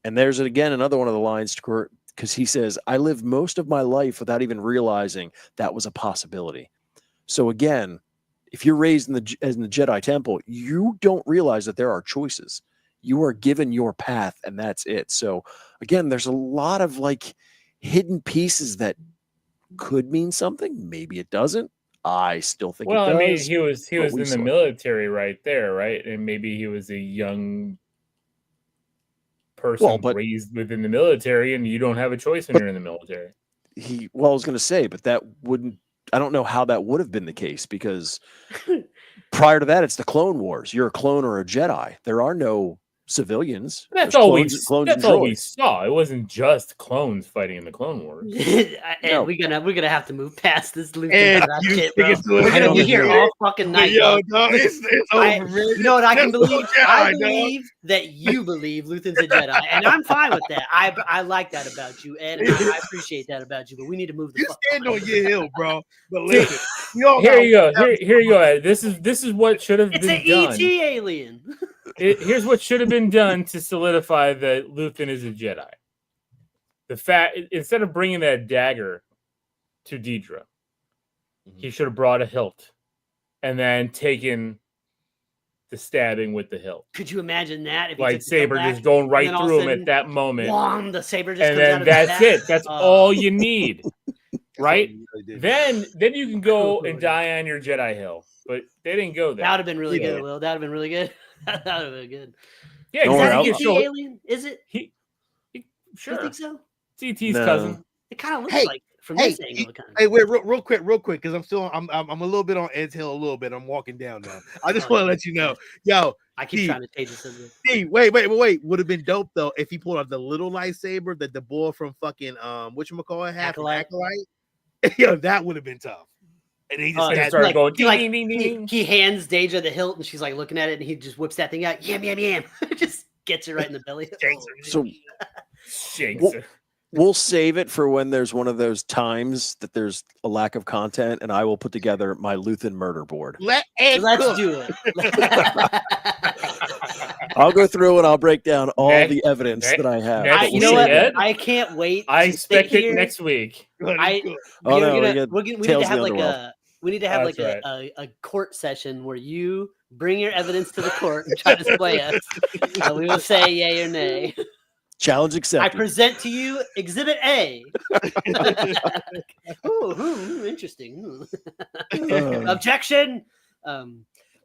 And there's again another one of the lines because he says, "I lived most of my life without even realizing that was a possibility." So again, if you're raised in the Jedi Temple, you don't realize that there are choices. You are given your path, and that's it. So again, there's a lot of like hidden pieces that could mean something. Maybe it doesn't. I still think it does. I mean, he was in the military right there, right? And maybe he was a young person raised within the military, and you don't have a choice when you're in the military. I was going to say, but that wouldn't. I don't know how that would have been the case because prior to that, it's the Clone Wars. You're a clone or a Jedi. There are no civilians. That's all we saw. It wasn't just clones fighting in the Clone Wars. No. We're gonna have to move past this shit, bro. We're gonna be here all fucking night. Yo, no, it's over. You know what I can believe? I believe that you believe Luthen's a Jedi, and I'm fine with that. I like that about you, Ed, and I appreciate that about you. But we need to move the fuck stand on your hill, bro. But listen, here you go. Here you go, Ed. This is what should have been done. It's an ET alien. Here's what should have been done to solidify that Luthen is a Jedi. The fact, instead of bringing that dagger to Deidre, he should have brought a hilt and then taken the stabbing with the hilt. Could you imagine that? If lightsaber just going right through him at that moment. Whong, the saber just and then that's it. That's all you need. Right? Then you can go and die on your Jedi hill. But they didn't go there. That would have been really good, Will. That would have been really good. That would have been good. Yeah, exactly. Is he alien? Is it? Sure. You think so? CT's No. cousin. It kind of looks Hey, like from hey, this angle. It kind of. Hey, wait, real quick, because I'm a little bit on Ed's Hill a little bit. I'm walking down now. I just want to let you know, yo. I keep Steve, trying to change the subject. Steve, wait. Would have been dope though if he pulled out the little lightsaber that the boy from fucking whatchamacallit had from Acolyte. Yo, that would have been tough. And he just started going he, ding, ding, ding. he hands Deja the hilt, and she's like looking at it, and he just whips that thing out. Yam. Just gets it right in the belly. So Shakes. we'll save it for when there's one of those times that there's a lack of content, and I will put together my Luthen murder board. Let's do it. I'll go through and I'll break down all the evidence that I have. You know what? I can't wait. I expect it next week. We need to have like a court session where you bring your evidence to the court and try to sway us. And we will say yay or nay. Challenge accepted. I present to you Exhibit A. Interesting. Objection.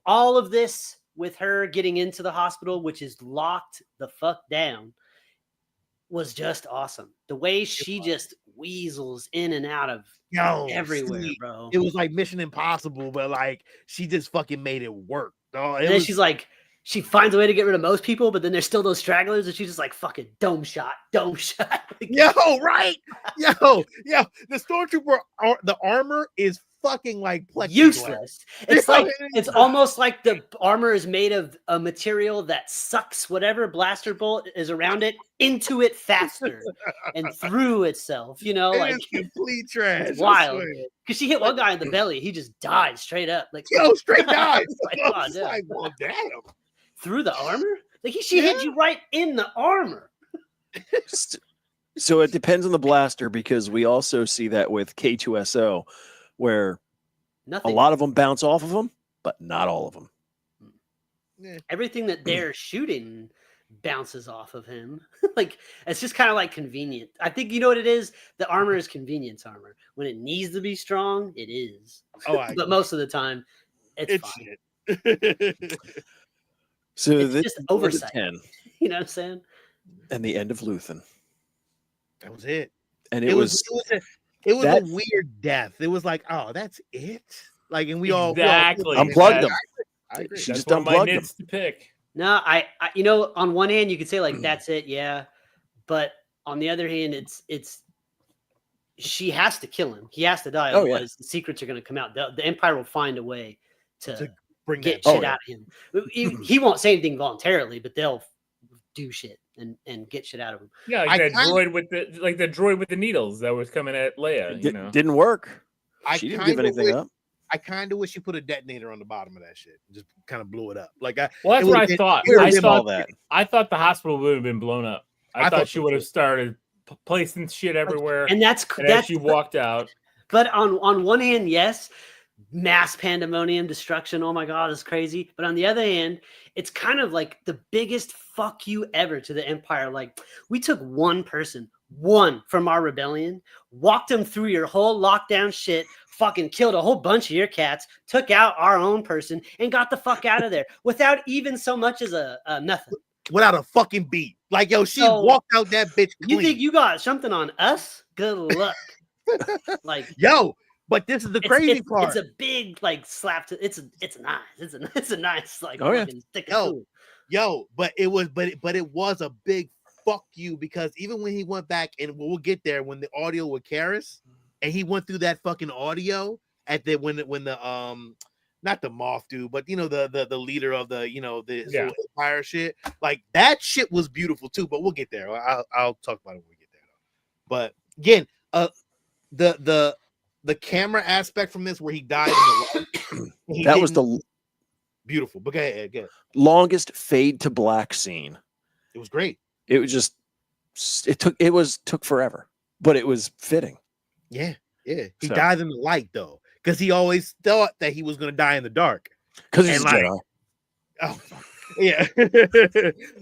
All of this with her getting into the hospital, which is locked the fuck down, was just awesome. The way she just weasels in and out of everywhere, bro. It was like Mission Impossible, but like she just fucking made it work. And then she's like, she finds a way to get rid of most people, but then there's still those stragglers, and she's just like, fucking dome shot. Yo, right? Yo, the stormtrooper, the armor is fucking like useless. It's like it's almost like the armor is made of a material that sucks whatever blaster bolt is around it into it faster and through itself. You know, like complete trash. It's wild. Because she hit one guy in the belly, he just died straight up. Like straight died. Well, damn. Through the armor? Like she hit you right in the armor. So it depends on the blaster, because we also see that with K2SO, where a lot of them bounce off of them, but not all of them. Everything that they're shooting bounces off of him. Like it's just kind of like convenient. I think you know what it is. The armor is convenience armor. When it needs to be strong, it is. But most of the time, it's fine. Shit. So it's this just oversight. 10. You know what I'm saying? And the end of Luthen. That was it. And it was a weird death. It was like, oh, that's it. Like, and we all unplugged them. I agree. She just unplugged them. To pick. No, I you know, on one hand you could say like that's it, yeah, but on the other hand, it's she has to kill him. He has to die, otherwise the secrets are going to come out. The Empire will find a way to get shit out of him. He won't say anything voluntarily, but they'll do shit and get shit out of him. Yeah, like droid with the needles that was coming at Leia. Didn't work. She didn't give anything up. I kind of wish you put a detonator on the bottom of that shit and just kind of blew it up. Like that's what I thought. I thought the hospital would have been blown up. I thought she would have started placing shit everywhere, and that's as she walked out. But on one hand, yes, mass pandemonium, destruction. Oh my god, it's crazy. But on the other hand, it's kind of like the biggest fuck you ever to the Empire. Like we took one person from our rebellion, walked them through your whole lockdown shit, fucking killed a whole bunch of your cats, took out our own person, and got the fuck out of there without even so much as a nothing. Without a fucking beat. Like, yo, she walked out that bitch clean. You think you got something on us? Good luck. Like, yo, but this is the crazy part. It's a big like slap to it's nice. It's a nice like thick yo, but it was a big fuck you, because even when he went back, and we'll get there when the audio with Karis, and he went through that fucking audio at the when the not the moth dude, but you know the leader of the the Empire shit, like that shit was beautiful too. But we'll get there. I'll talk about it when we get there. But again, the camera aspect from this where he died in the that was the beautiful. But go ahead. Longest fade to black scene. It was great. It was just took forever, but it was fitting. Yeah. He died in the light though, because he always thought that he was going to die in the dark. Because he's like, oh yeah.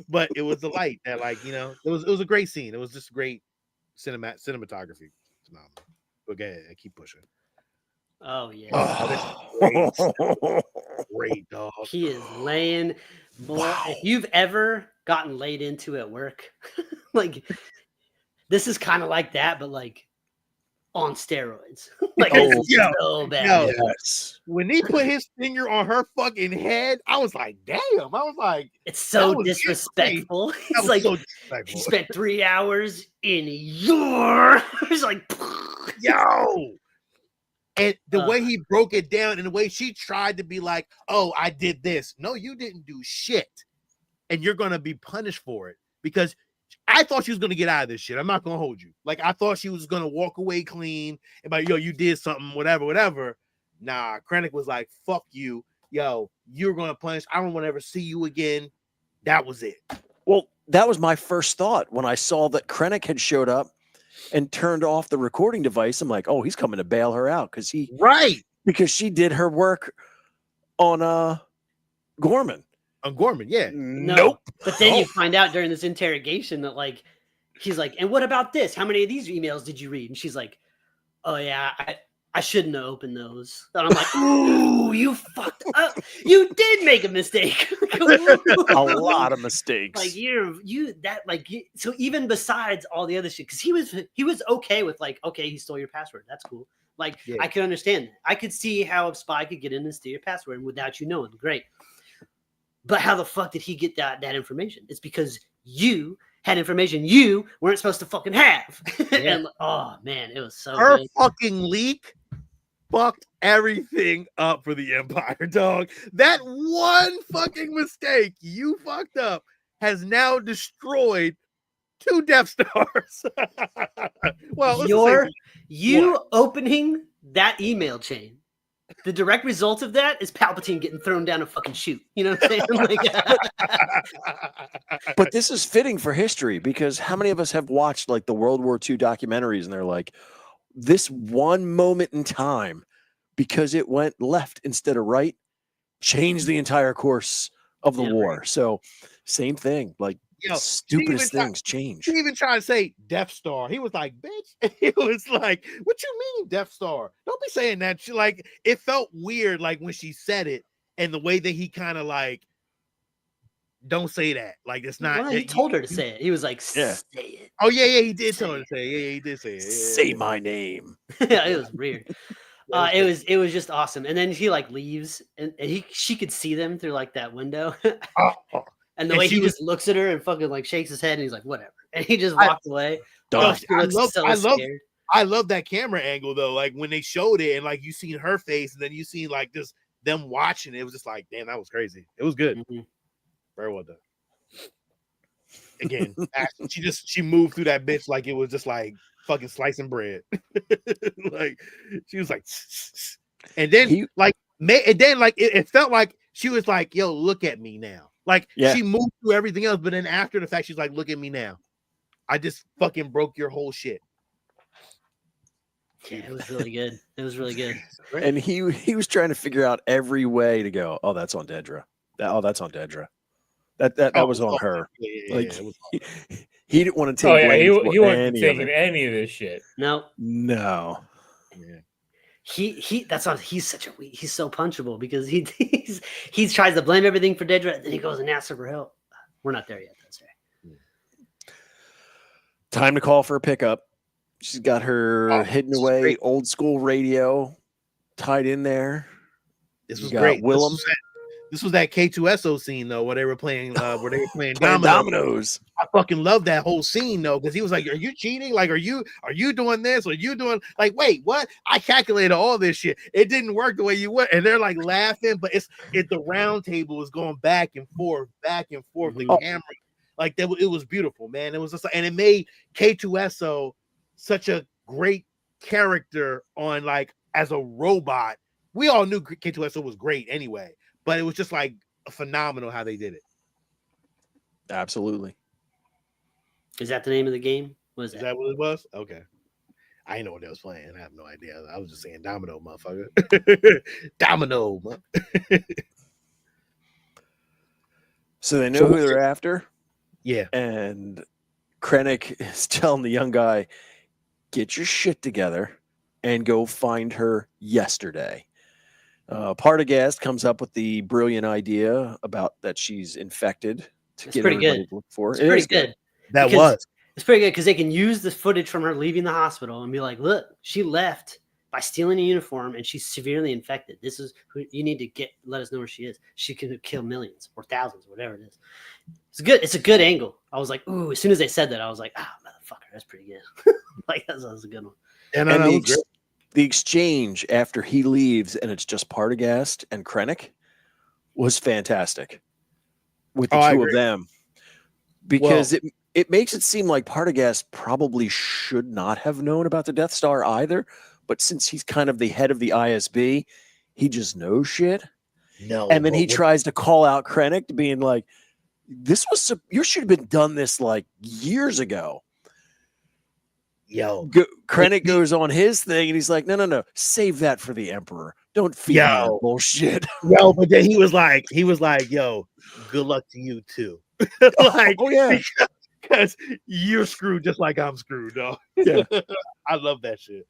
But it was the light that, like, you know, it was a great scene. It was just great cinematography. But go ahead, keep pushing. Oh yeah. Oh, great dog. He is laying more. Wow. If you've ever gotten laid into at work, like this is kind of like that, but like on steroids. Like Oh, this is yo, so bad. Yes. When he put his finger on her fucking head, I was like, damn. I was like, It's so that was disrespectful. that It's was like so he disrespectful. spent 3 hours in your. It's like, Yo. And the Uh. way he broke it down and the way she tried to be like, oh, I did this. No, you didn't do shit. And you're going to be punished for it because I thought she was going to get out of this shit. I'm not going to hold you. Like, I thought she was going to walk away clean and like, yo, you did something, whatever. Nah, Krennic was like, fuck you. Yo, you're going to punish. I don't want to ever see you again. That was it. Well, that was my first thought when I saw that Krennic had showed up and turned off the recording device. I'm like, oh, he's coming to bail her out because she did her work on Gorman. On Gorman, yeah. Nope. But then you find out during this interrogation that like he's like, and what about this? How many of these emails did you read? And she's like, oh yeah, I shouldn't have opened those. And I'm like, ooh, you fucked up. You did make a mistake. A lot of mistakes. Like so even besides all the other shit, because he was okay with like, okay, he stole your password. That's cool. Like I could understand that. I could see how a spy could get in and steal your password without you knowing. Great. But how the fuck did he get that information? It's because you had information you weren't supposed to fucking have. And oh man, it was so her good. fucking leak fucked everything up for the Empire, dog. That one fucking mistake you fucked up has now destroyed 2 Death Stars. Well, you opening that email chain. The direct result of that is Palpatine getting thrown down a fucking chute. You know what I'm saying? Like, but this is fitting for history because how many of us have watched like the World War II documentaries and they're like, this one moment in time, because it went left instead of right, changed the entire course of the war. Right. So same thing, like stupidest things change. He even tried to say Death Star. He was like, bitch. He was like, what you mean Death Star? Don't be saying that. She, like, it felt weird, like when she said it, and the way that he kind of like, don't say that. Like, it's not. Well, he told her to say it. He was like, say it. Oh yeah, he did tell her to say it. Yeah, he did say it. Say my name. Yeah, it was weird. It was just awesome. And then he like leaves, and she could see them through like that window. And the way he just looks at her and fucking like shakes his head, and he's like, whatever. And he just walked away. I love that camera angle though. Like when they showed it and like you seen her face and then you seen like just them watching it was just like, damn, that was crazy. It was good. Mm-hmm. Very well done. Again, she moved through that bitch like it was just like fucking slicing bread. Like she was like, and then it felt like she was like, yo, look at me now. Like she moved through everything else, but then after the fact, she's like, look at me now. I just fucking broke your whole shit. Yeah, it was really good. It was really good. And he was trying to figure out every way to go, oh, that's on Dedra. That's on Dedra. That was on her. Like he didn't want to take blame. He wasn't taking any of this shit. No. Yeah. He's so punchable because he tries to blame everything for Dedra, and then he goes and asks her for help. We're not there yet. That's right. Time to call for a pickup. She's got her hidden away old school radio tied in there. This was great. Willem. This was that K2SO scene though, where they were playing dominoes. I fucking love that whole scene though, because he was like, "Are you cheating? Like, are you doing this? Are you doing like? Wait, what? I calculated all this shit. It didn't work the way you went." And they're like laughing, but the round table was going back and forth. The camera, like that, it was beautiful, man. It was just, and it made K2SO such a great character on like as a robot. We all knew K2SO was great anyway. But it was just like phenomenal how they did it. Absolutely. Is that the name of the game? Is that what it was? Okay. I didn't know what they was playing. I have no idea. I was just saying domino, motherfucker. Domino. So they know who they're after? Yeah. And Krennic is telling the young guy, get your shit together and go find her yesterday. Partagast comes up with the brilliant idea about that she's infected to get everybody to look for. It's pretty good. That was It's pretty good because they can use the footage from her leaving the hospital and be like, look, she left by stealing a uniform and she's severely infected. This is who you need to let us know where she is. She can kill millions or thousands, whatever it is. It's good. It's a good angle. I was like, ooh, as soon as they said that, I was like, motherfucker, that's pretty good. Like, that was a good one. And the exchange after he leaves and it's just Partagast and Krennic was fantastic with the two of them. Because it makes it seem like Partagast probably should not have known about the Death Star either. But since he's kind of the head of the ISB, he just knows shit. No. And then he tries to call out Krennic, being like, you should have been done this like years ago. Yo. Krennic goes on his thing and he's like, no, save that for the Emperor. Don't feed me that bullshit. Yo, but then he was like, yo, good luck to you too. Like, oh yeah. Because you're screwed just like I'm screwed, dog. Yeah. I love that shit.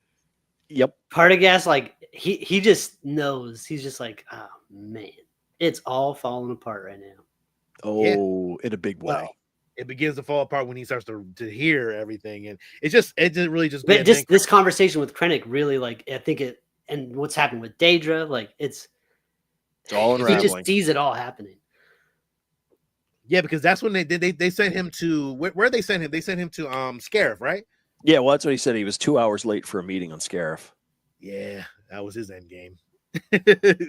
Yep. Partagast, like, he just knows. He's just like, oh man, it's all falling apart right now. Oh, in a big way. Well, it begins to fall apart when he starts to hear everything, and it just really just. But just this conversation with Krennic really, like, I think it, and what's happened with Daedra, like, it's all unraveling. He just sees it all happening. Yeah, because that's when they sent him to where they sent him. They sent him to Scarif, right? Yeah, well, that's what he said. He was 2 hours late for a meeting on Scarif. Yeah, that was his end game.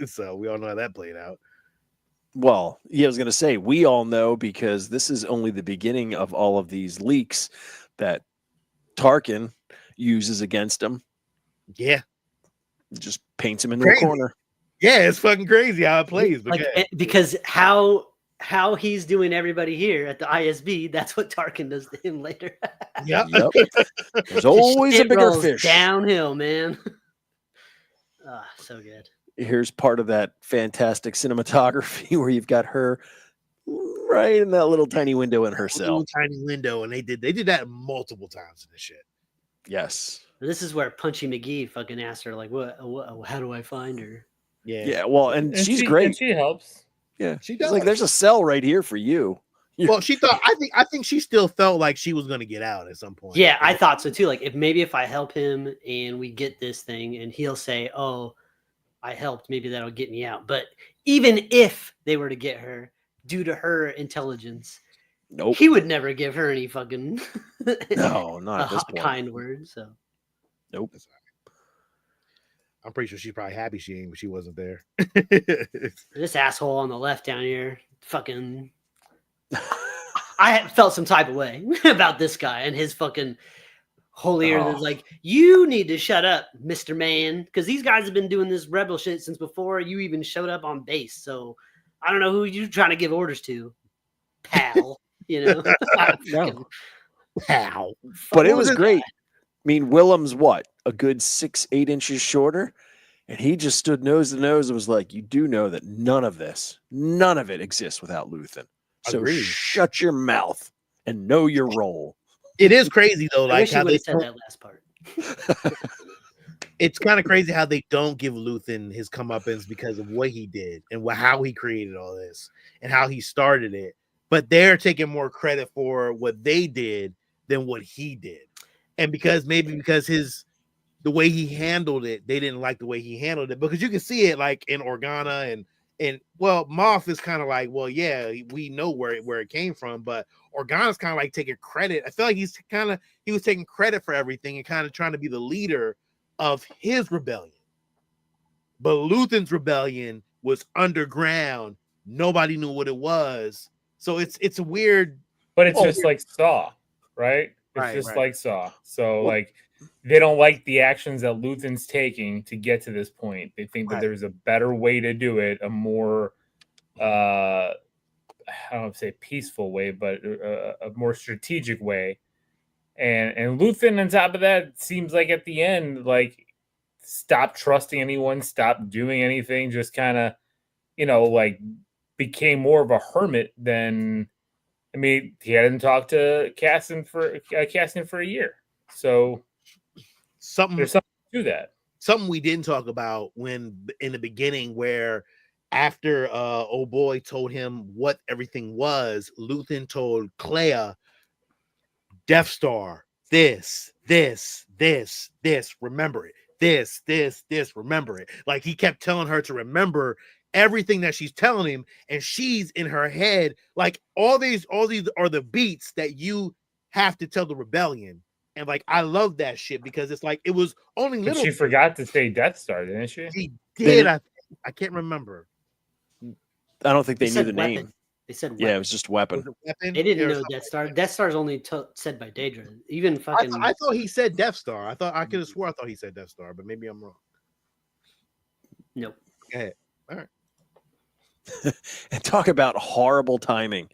So we all know how that played out. Well, yeah, I was going to say, we all know because this is only the beginning of all of these leaks that Tarkin uses against him. Yeah. Just paints him into a corner. Yeah, it's fucking crazy how it plays. Like, because how he's doing everybody here at the ISB, that's what Tarkin does to him later. Yep. There's always a bigger fish. Downhill, man. So good. Here's part of that fantastic cinematography where you've got her right in that little tiny window in her cell. Little tiny window, and they did that multiple times in this shit. Yes. This is where Punchy McGee fucking asked her, like, what how do I find her? Yeah. Well, and she's great. And she helps. Yeah, she does. Like, there's a cell right here for you. Well, she thought. I think she still felt like she was going to get out at some point. Yeah, I thought so too. Like, if I help him and we get this thing, and he'll say, "Oh, I helped," maybe that'll get me out. But even if they were to get her, due to her intelligence, nope, he would never give her any fucking no, not at this point. Kind word. So, nope. I'm pretty sure she's probably happy she wasn't there. This asshole on the left down here, fucking. I felt some type of way about this guy and his fucking holier than, like, you need to shut up, Mr. Man, because these guys have been doing this rebel shit since before you even showed up on base. So I don't know who you're trying to give orders to, pal. You know, no. Pal. But it was great. I mean, Willem's what, a good 6-8 inches shorter, and he just stood nose to nose and was like, "You do know that none of it exists without Luthen. So Agreed. Shut your mouth and know your role." It is crazy though, I like wish how they said that last part. It's kind of crazy how they don't give Luthen his comeuppance because of what he did and how he created all this and how he started it. But they're taking more credit for what they did than what he did. And because the way he handled it, they didn't like the way he handled it, because you can see it like in Organa and well, Moff is kind of like, well, yeah, we know where it came from, but Organa's kind of like taking credit. I feel like he was taking credit for everything and kind of trying to be the leader of his rebellion. But Luthen's rebellion was underground. Nobody knew what it was. So it's a weird. But it's just like Saw, right? It's just like Saw. So like they don't like the actions that Luthen's taking to get to this point. They think that there's a better way to do it, a more I don't know if say peaceful way, but a more strategic way. And Luthen, on top of that, seems like at the end, like, stop trusting anyone, stop doing anything, just kind of, like, became more of a hermit than. I mean, he hadn't talked to Cassian for a year, so there's something to that. Something we didn't talk about when in the beginning, where after old boy told him what everything was, Luthen told Clea, Death Star, this, remember it. This, remember it. Like he kept telling her to remember everything that she's telling him, and she's in her head. Like all these are the beats that you have to tell the rebellion. And like I love that shit because it's like it was only But little. she forgot to say Death Star, didn't she? She did. I can't remember. I don't think they knew said the weapon. name. They said Yeah, weapon. it was just weapon. Was it weapon? They didn't Or know something Death Star. Death Star is only said by Daedra. Even I fucking. thought he said Death Star. I could have swore I thought he said Death Star, but maybe I'm wrong. Nope. Go ahead. All right. And talk about horrible timing.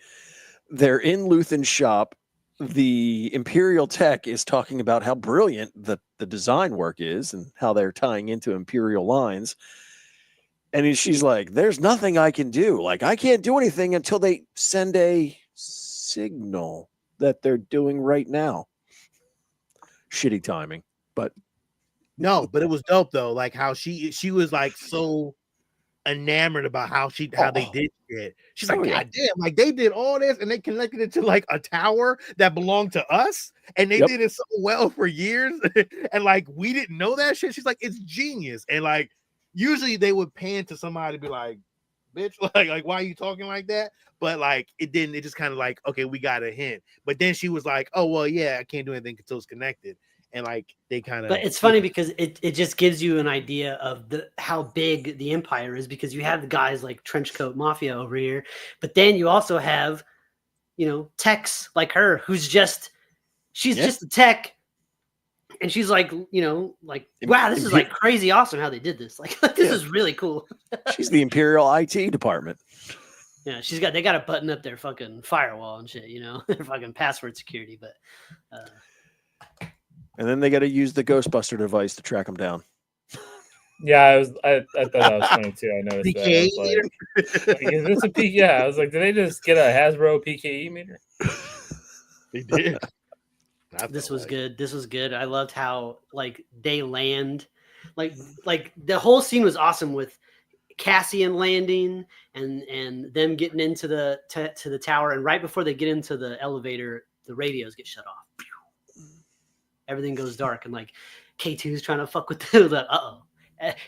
They're in Luthen's shop. The Imperial tech is talking about how brilliant the design work is and how they're tying into Imperial lines. And she's like, there's nothing I can do. Like, I can't do anything until they send a signal that they're doing right now. Shitty timing, but no, but it was dope though. Like how she was like so enamored about how they did it. She's like, God damn, like they did all this and they connected it to like a tower that belonged to us, and they did it so well for years, and like we didn't know that shit. She's like, it's genius, and like usually they would pan to somebody to be like, bitch, like why are you talking like that? But like it didn't. It just kind of like, okay, we got a hint. But then she was like, oh well, yeah, I can't do anything until it's connected. And like they kind of, but it's funny because it just gives you an idea of how big the Empire is, because you have the guys like Trenchcoat Mafia over here, but then you also have, techs like her who's just just a tech, and she's like, wow, this is like crazy awesome how they did this. Like this is really cool. She's the Imperial IT department. Yeah, they got to button up their fucking firewall and shit, their fucking password security, but. And then they got to use the Ghostbuster device to track them down. Yeah, I thought that was funny too. I noticed that. I was like, is this a PKE? Yeah, I was like, did they just get a Hasbro PKE meter? They did. This was good. This was good. I loved how like they land, like the whole scene was awesome with Cassian landing and them getting into to the tower, and right before they get into the elevator, the radios get shut off. Everything goes dark, and like K2 is trying to fuck with the uh-oh.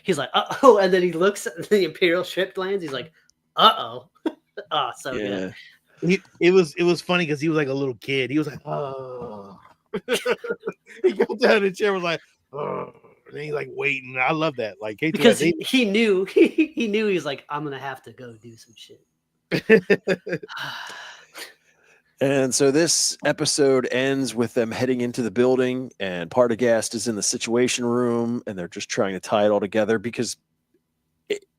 He's like, uh-oh, and then he looks at the Imperial ship lands. He's like, uh-oh. Oh, so good. It was funny because he was like a little kid. He was like, oh. He got down in the chair, was like, oh. And he's like waiting. I love that. Like K2, because he knew he's like, I'm gonna have to go do some shit. And so this episode ends with them heading into the building, and Partagast is in the situation room, and they're just trying to tie it all together because,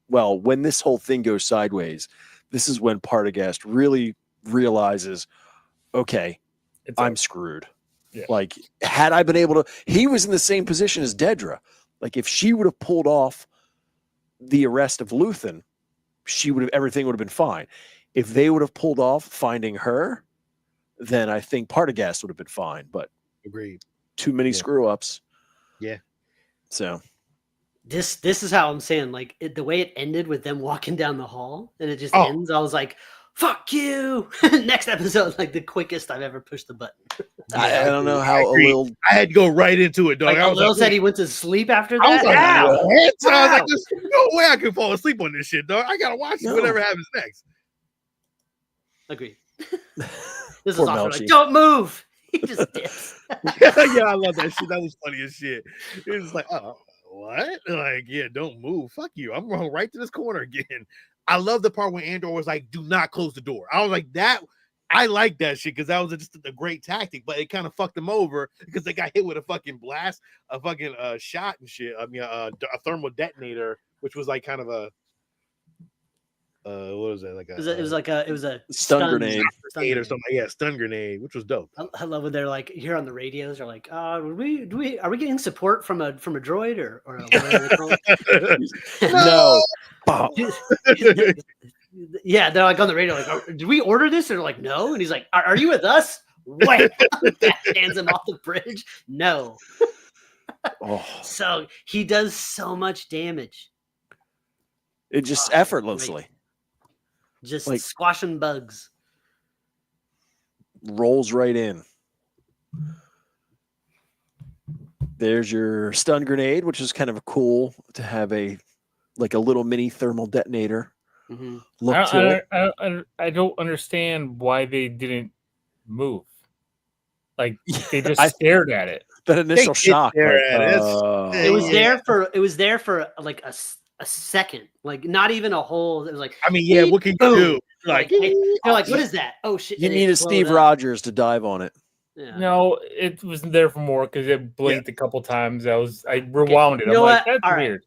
when this whole thing goes sideways, this is when Partagast really realizes, okay, I'm screwed. Yeah. Like, had I been able to, he was in the same position as Daedra. Like, if she would have pulled off the arrest of Luthen, everything would have been fine. If they would have pulled off finding her, then I think Partagast would have been fine. But agreed, too many screw ups. Yeah. So this is how I'm saying, like the way it ended with them walking down the hall and it just ends. I was like, "Fuck you!" Next episode, like the quickest I've ever pushed the button. I don't know how I had to go right into it, dog. Like, Lil said he went to sleep after that. I was like, what? So I was like, there's no way I can fall asleep on this shit, dog. I gotta watch whatever happens next. Agreed. This is awesome. Like, don't move. He just dips. Yeah, I love that shit. That was funny as shit. It was like, oh, what? Like, yeah, don't move. Fuck you. I'm going right to this corner again. I love the part when Andor was like, do not close the door. I was like, that. I like that shit because that was just a great tactic, but it kind of fucked them over because they got hit with a fucking blast, a fucking shot and shit. I mean, a thermal detonator, which was like kind of a. What was that? Like it was a stun grenade or something. Yeah, stun grenade, which was dope. I love when they're like here on the radios. They're like, are we getting support from a droid or no. Yeah, they're like on the radio, like, did we order this? And they're like, no. And he's like, are you with us? Wait, hands him off the bridge. No. So he does so much damage. It just effortlessly. Just like squashing bugs. Rolls right in. There's your stun grenade, which is kind of cool to have a little mini thermal detonator. Mm-hmm. Look to it. I don't understand why they didn't move. Like they just I- stared at it. That initial shock. stare Like, at it. It was Yeah. there for like a second, like not even a whole. It was like, I mean, yeah, what can you boom. do? Like, they're like, what is that? Oh shit! you and it need a exploded Steve up. Rogers to dive on it. Yeah. No, it wasn't there for more because it blinked a couple times. I rewound it. You know I'm like, what? that's All right. weird.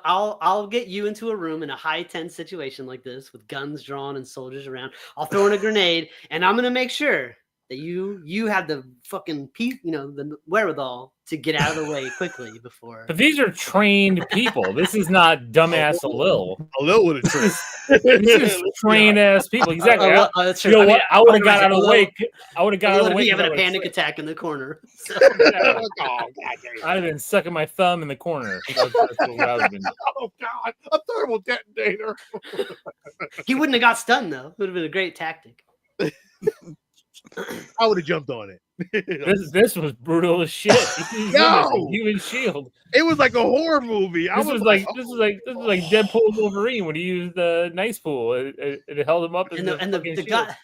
I'll get you into a room in a high tense situation like this with guns drawn and soldiers around. I'll throw in a grenade, and I'm gonna make sure that you have the fucking the wherewithal to get out of the way quickly before. But these are trained people. This is not dumbass Alil. Alil would have tricked. This is trained ass people. Exactly. That's You true. know what? I would have got out of the Otherwise, way. I would have got out of the way. having a because I panic would've attack in the corner. So. Oh, God damn. I'd have been sucking my thumb in the corner. That's what I would have been. Oh God, a thermal detonator. He wouldn't have got stunned though. It would have been a great tactic. I would have jumped on it. This was brutal as shit. Yo! Human Shield. It was like a horror movie. This was like Deadpool Wolverine when he used the nice pool. It held him up. And the guy.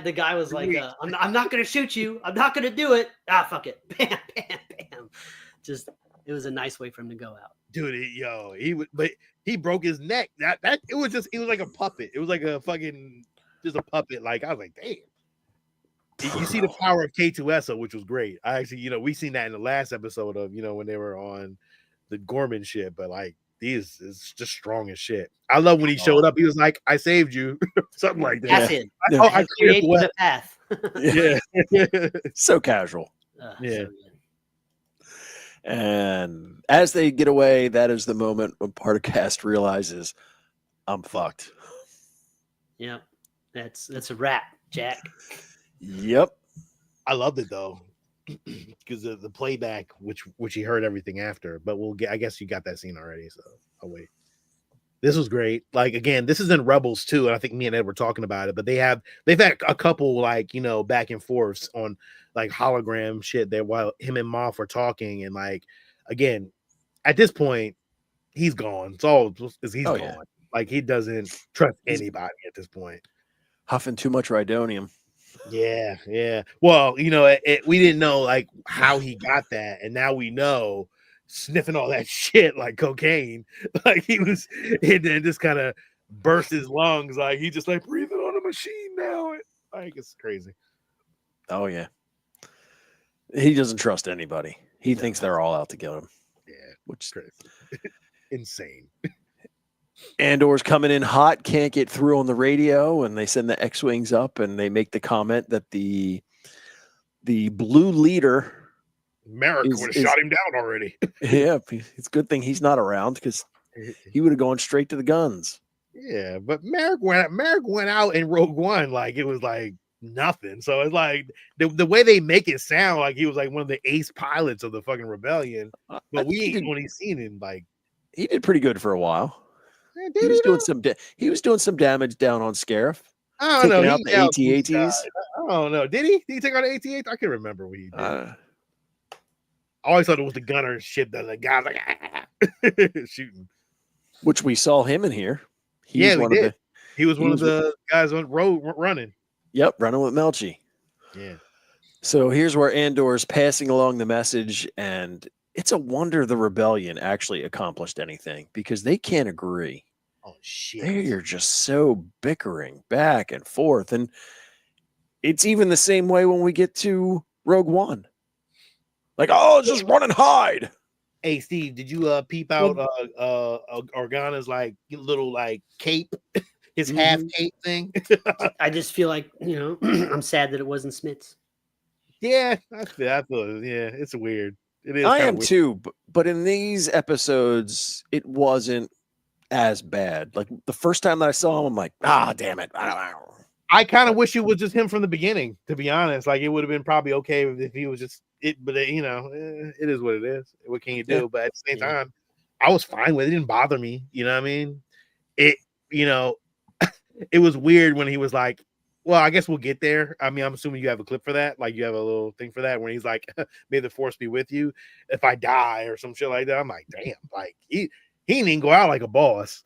the guy was like, I'm not gonna shoot you. I'm not gonna do it. Ah, fuck it. Bam, bam, bam. Just it was a nice way for him to go out. Dude, he broke his neck. It was like a puppet. It was like a fucking just a puppet. Like I was like, damn. You see the power of K2SO, which was great. I actually, we seen that in the last episode of, when they were on the Gorman shit, but like these is just strong as shit. I love when he showed up. He was like, "I saved you," something like that. That's it. I created the path. Yeah, so casual. Yeah. So And as they get away, that is the moment when Partacast realizes, I'm fucked. yeah, that's a wrap, Jack. Yep. I loved it though, because the playback, which he heard everything after. But I guess you got that scene already, so I'll wait. This was great. Like again, this is in Rebels too, and I think me and Ed were talking about it. But they've had a couple back and forths on like hologram shit there while him and Moff were talking, and like again, at this point, he's gone. He's gone. Yeah. Like he doesn't trust anybody at this point. Huffing too much Rhydonium. Yeah. Well, we didn't know like how he got that, and now we know. Sniffing all that shit like cocaine, like he was, and then just kind of burst his lungs, like he just like breathing on a machine now. Like it's crazy. Oh yeah. He doesn't trust anybody. He thinks they're all out to get him. Yeah, which is crazy. Insane. Andor's coming in hot, can't get through on the radio, and they send the X-Wings up, and they make the comment that the blue leader. Merrick would have shot him down already. Yeah, it's a good thing he's not around because he would have gone straight to the guns. Yeah, but Merrick went out in Rogue One like it was like nothing. So it's like the way they make it sound like he was like one of the ace pilots of the fucking rebellion. But we ain't only seen him like he did pretty good for a while. He was doing some damage down on Scarif. I don't know. Out the AT-ATs. I don't know. Did he? Did he take out the AT-AT? I can't remember what he did. I always thought it was the gunner and shit that the guy like shooting. Which we saw him in here. He was one of the guys on road running. Yep, running with Melchi. Yeah. So here's where Andor's passing along the message, and it's a wonder the rebellion actually accomplished anything because they can't agree. Oh shit. They're just so bickering back and forth. And it's even the same way when we get to Rogue One. Like, just run and hide. Hey Steve, did you peep out Organa's like little like cape, his half cape thing? I just feel like I'm sad that it wasn't Smith's. Yeah, I feel yeah, it's weird. It is. I am weird too, but in these episodes, it wasn't as bad. Like the first time that I saw him, I'm like, damn it. I kind of wish it was just him from the beginning, to be honest. Like it would have been probably okay if he was just it, but it is what it is. What can you do? Yeah. But at the same time, I was fine with it. It didn't bother me. You know what I mean? It was weird when he was like, well, I guess we'll get there. I mean, I'm assuming you have a clip for that. Like you have a little thing for that when he's like, "May the force be with you." If I die or some shit like that, I'm like, damn, like he didn't even go out like a boss.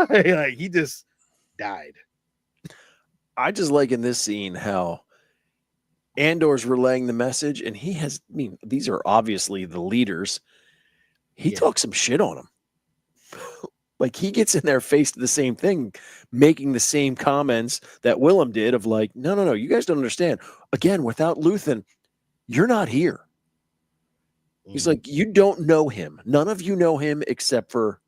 Like he just died. I just like in this scene how Andor's relaying the message, and he has. I mean, these are obviously the leaders. He talks some shit on them. Like he gets in their face to the same thing, making the same comments that Willem did of like, no, you guys don't understand. Again, without Luthen, you're not here. He's like, you don't know him. None of you know him except for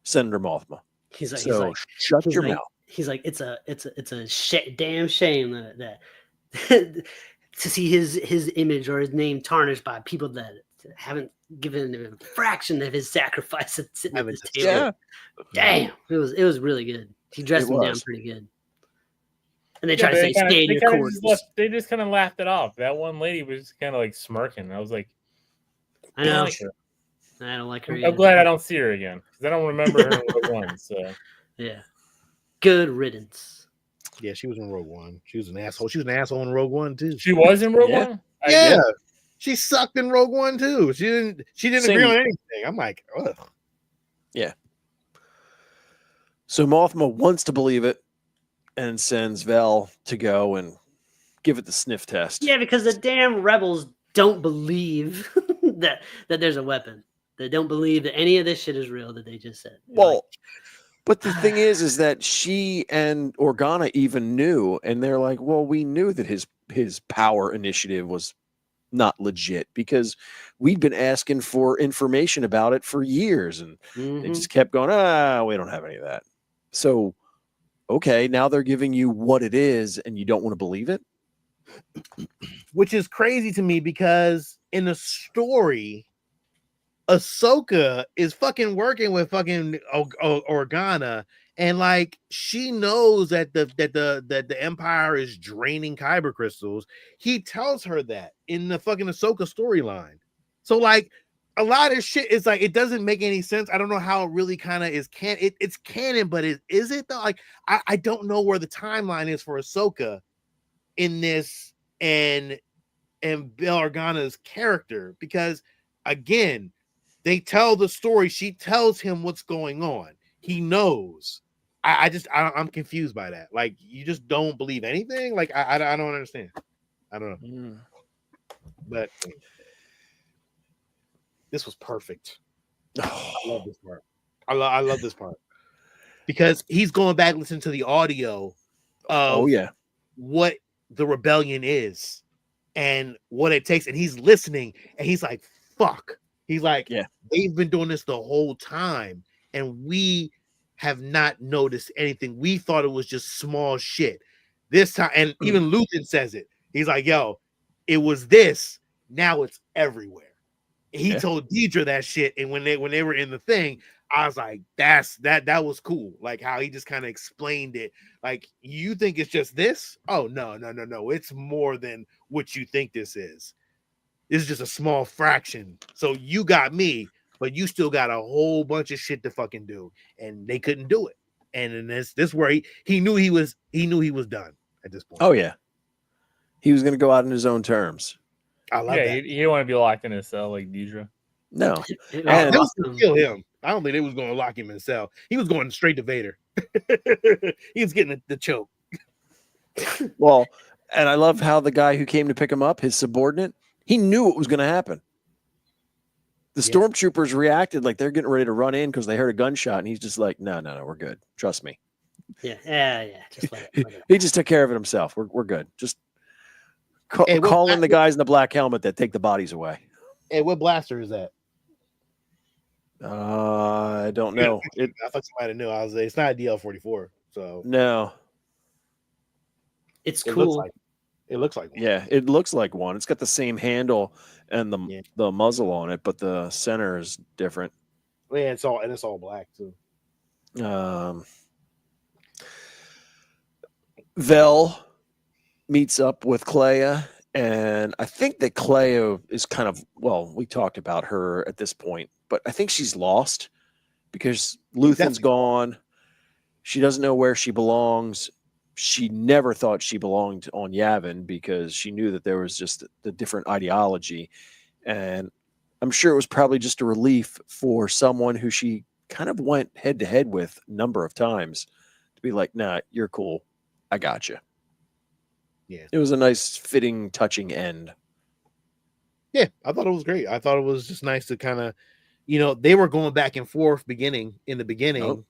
Senator Mothma. He's like, shut your mouth. He's like, it's a damn shame that to see his image or his name tarnished by people that haven't given him a fraction of his sacrifice at sitting at this table. Yeah. Damn, it was really good. He dressed him down pretty good. And they try to say, stay in your course. They just kind of laughed it off. That one lady was kind of like smirking. I was like, I know. I don't like her. I'm glad I don't see her again because I don't remember her in Rogue One. So yeah, good riddance. Yeah, she was in Rogue One. She was an asshole. She was an asshole in Rogue One too. She was in Rogue One. Yeah, she sucked in Rogue One too. She didn't agree on anything. I'm like, ugh. Yeah. So Mothma wants to believe it and sends Vel to go and give it the sniff test. Yeah, because the damn rebels don't believe that there's a weapon. They don't believe that any of this shit is real that they just said. Well, but the thing is that she and Organa even knew, and they're like, well, we knew that his power initiative was not legit because we'd been asking for information about it for years, and they just kept going, we don't have any of that. So, okay, now they're giving you what it is, and you don't want to believe it? Which is crazy to me because in the story, Ahsoka is fucking working with fucking Organa, and like she knows that the Empire is draining kyber crystals. He tells her that in the fucking Ahsoka storyline. So like a lot of shit is like it doesn't make any sense. I don't know how it really kind of is. It's canon, but is it though? Like I don't know where the timeline is for Ahsoka in this and Bail Organa's character, because again, they tell the story. She tells him what's going on. He knows. I'm confused by that. Like, you just don't believe anything. Like, I don't understand. I don't know. But this was perfect. I love this part. I love this part because he's going back listening to the audio of what the rebellion is and what it takes, and he's listening, and he's like, "Fuck." He's like, they've been doing this the whole time, and we have not noticed anything. We thought it was just small shit. This time, and even Luthen says it. He's like, yo, it was this. Now it's everywhere. He told Deidre that shit, and when they were in the thing, I was like, that was cool. Like how he just kind of explained it. Like, you think it's just this? Oh, no. It's more than what you think this is. This is just a small fraction. So you got me, but you still got a whole bunch of shit to fucking do, and they couldn't do it. And in this where he knew he was done at this point. Oh yeah, he was going to go out on his own terms. I love that. He didn't want to be locked in a cell like Deidre. No, and they was going to kill him. I don't think they was going to lock him in a cell. He was going straight to Vader. He was getting the choke. Well, and I love how the guy who came to pick him up, his subordinate, he knew what was going to happen. The stormtroopers reacted like they're getting ready to run in because they heard a gunshot, and he's just like, no, we're good. Trust me. Yeah. Just let it. He just took care of it himself. We're good. Just call in the guys in the black helmet that take the bodies away. Hey, what blaster is that? I don't know. I thought somebody knew. I was like, it's not a DL-44. So no, it's cool. It looks like one. Yeah, it looks like one. It's got the same handle and the muzzle on it, but the center is different. Yeah, it's all black too. Vel meets up with Clea, and I think that Clea is kind of, well, we talked about her at this point, but I think she's lost because Luthen's gone. She doesn't know where she belongs. she never thought she belonged on Yavin because she knew that there was just a different ideology. And I'm sure it was probably just a relief for someone who she kind of went head to head with a number of times to be like, nah, you're cool. I got you. Yeah. It was a nice, fitting, touching end. Yeah, I thought it was great. I thought it was just nice to kind of, they were going back and forth in the beginning,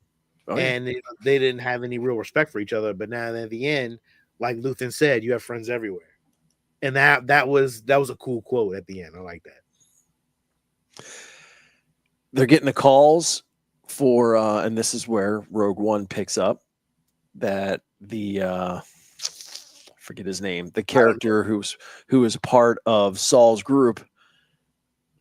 Oh, yeah. and they didn't have any real respect for each other. But now at the end, like Luthen said, you have friends everywhere, and that was a cool quote at the end. I like that. They're getting the calls for, and this is where Rogue One picks up, that the forget his name, the character who is part of Saul's group,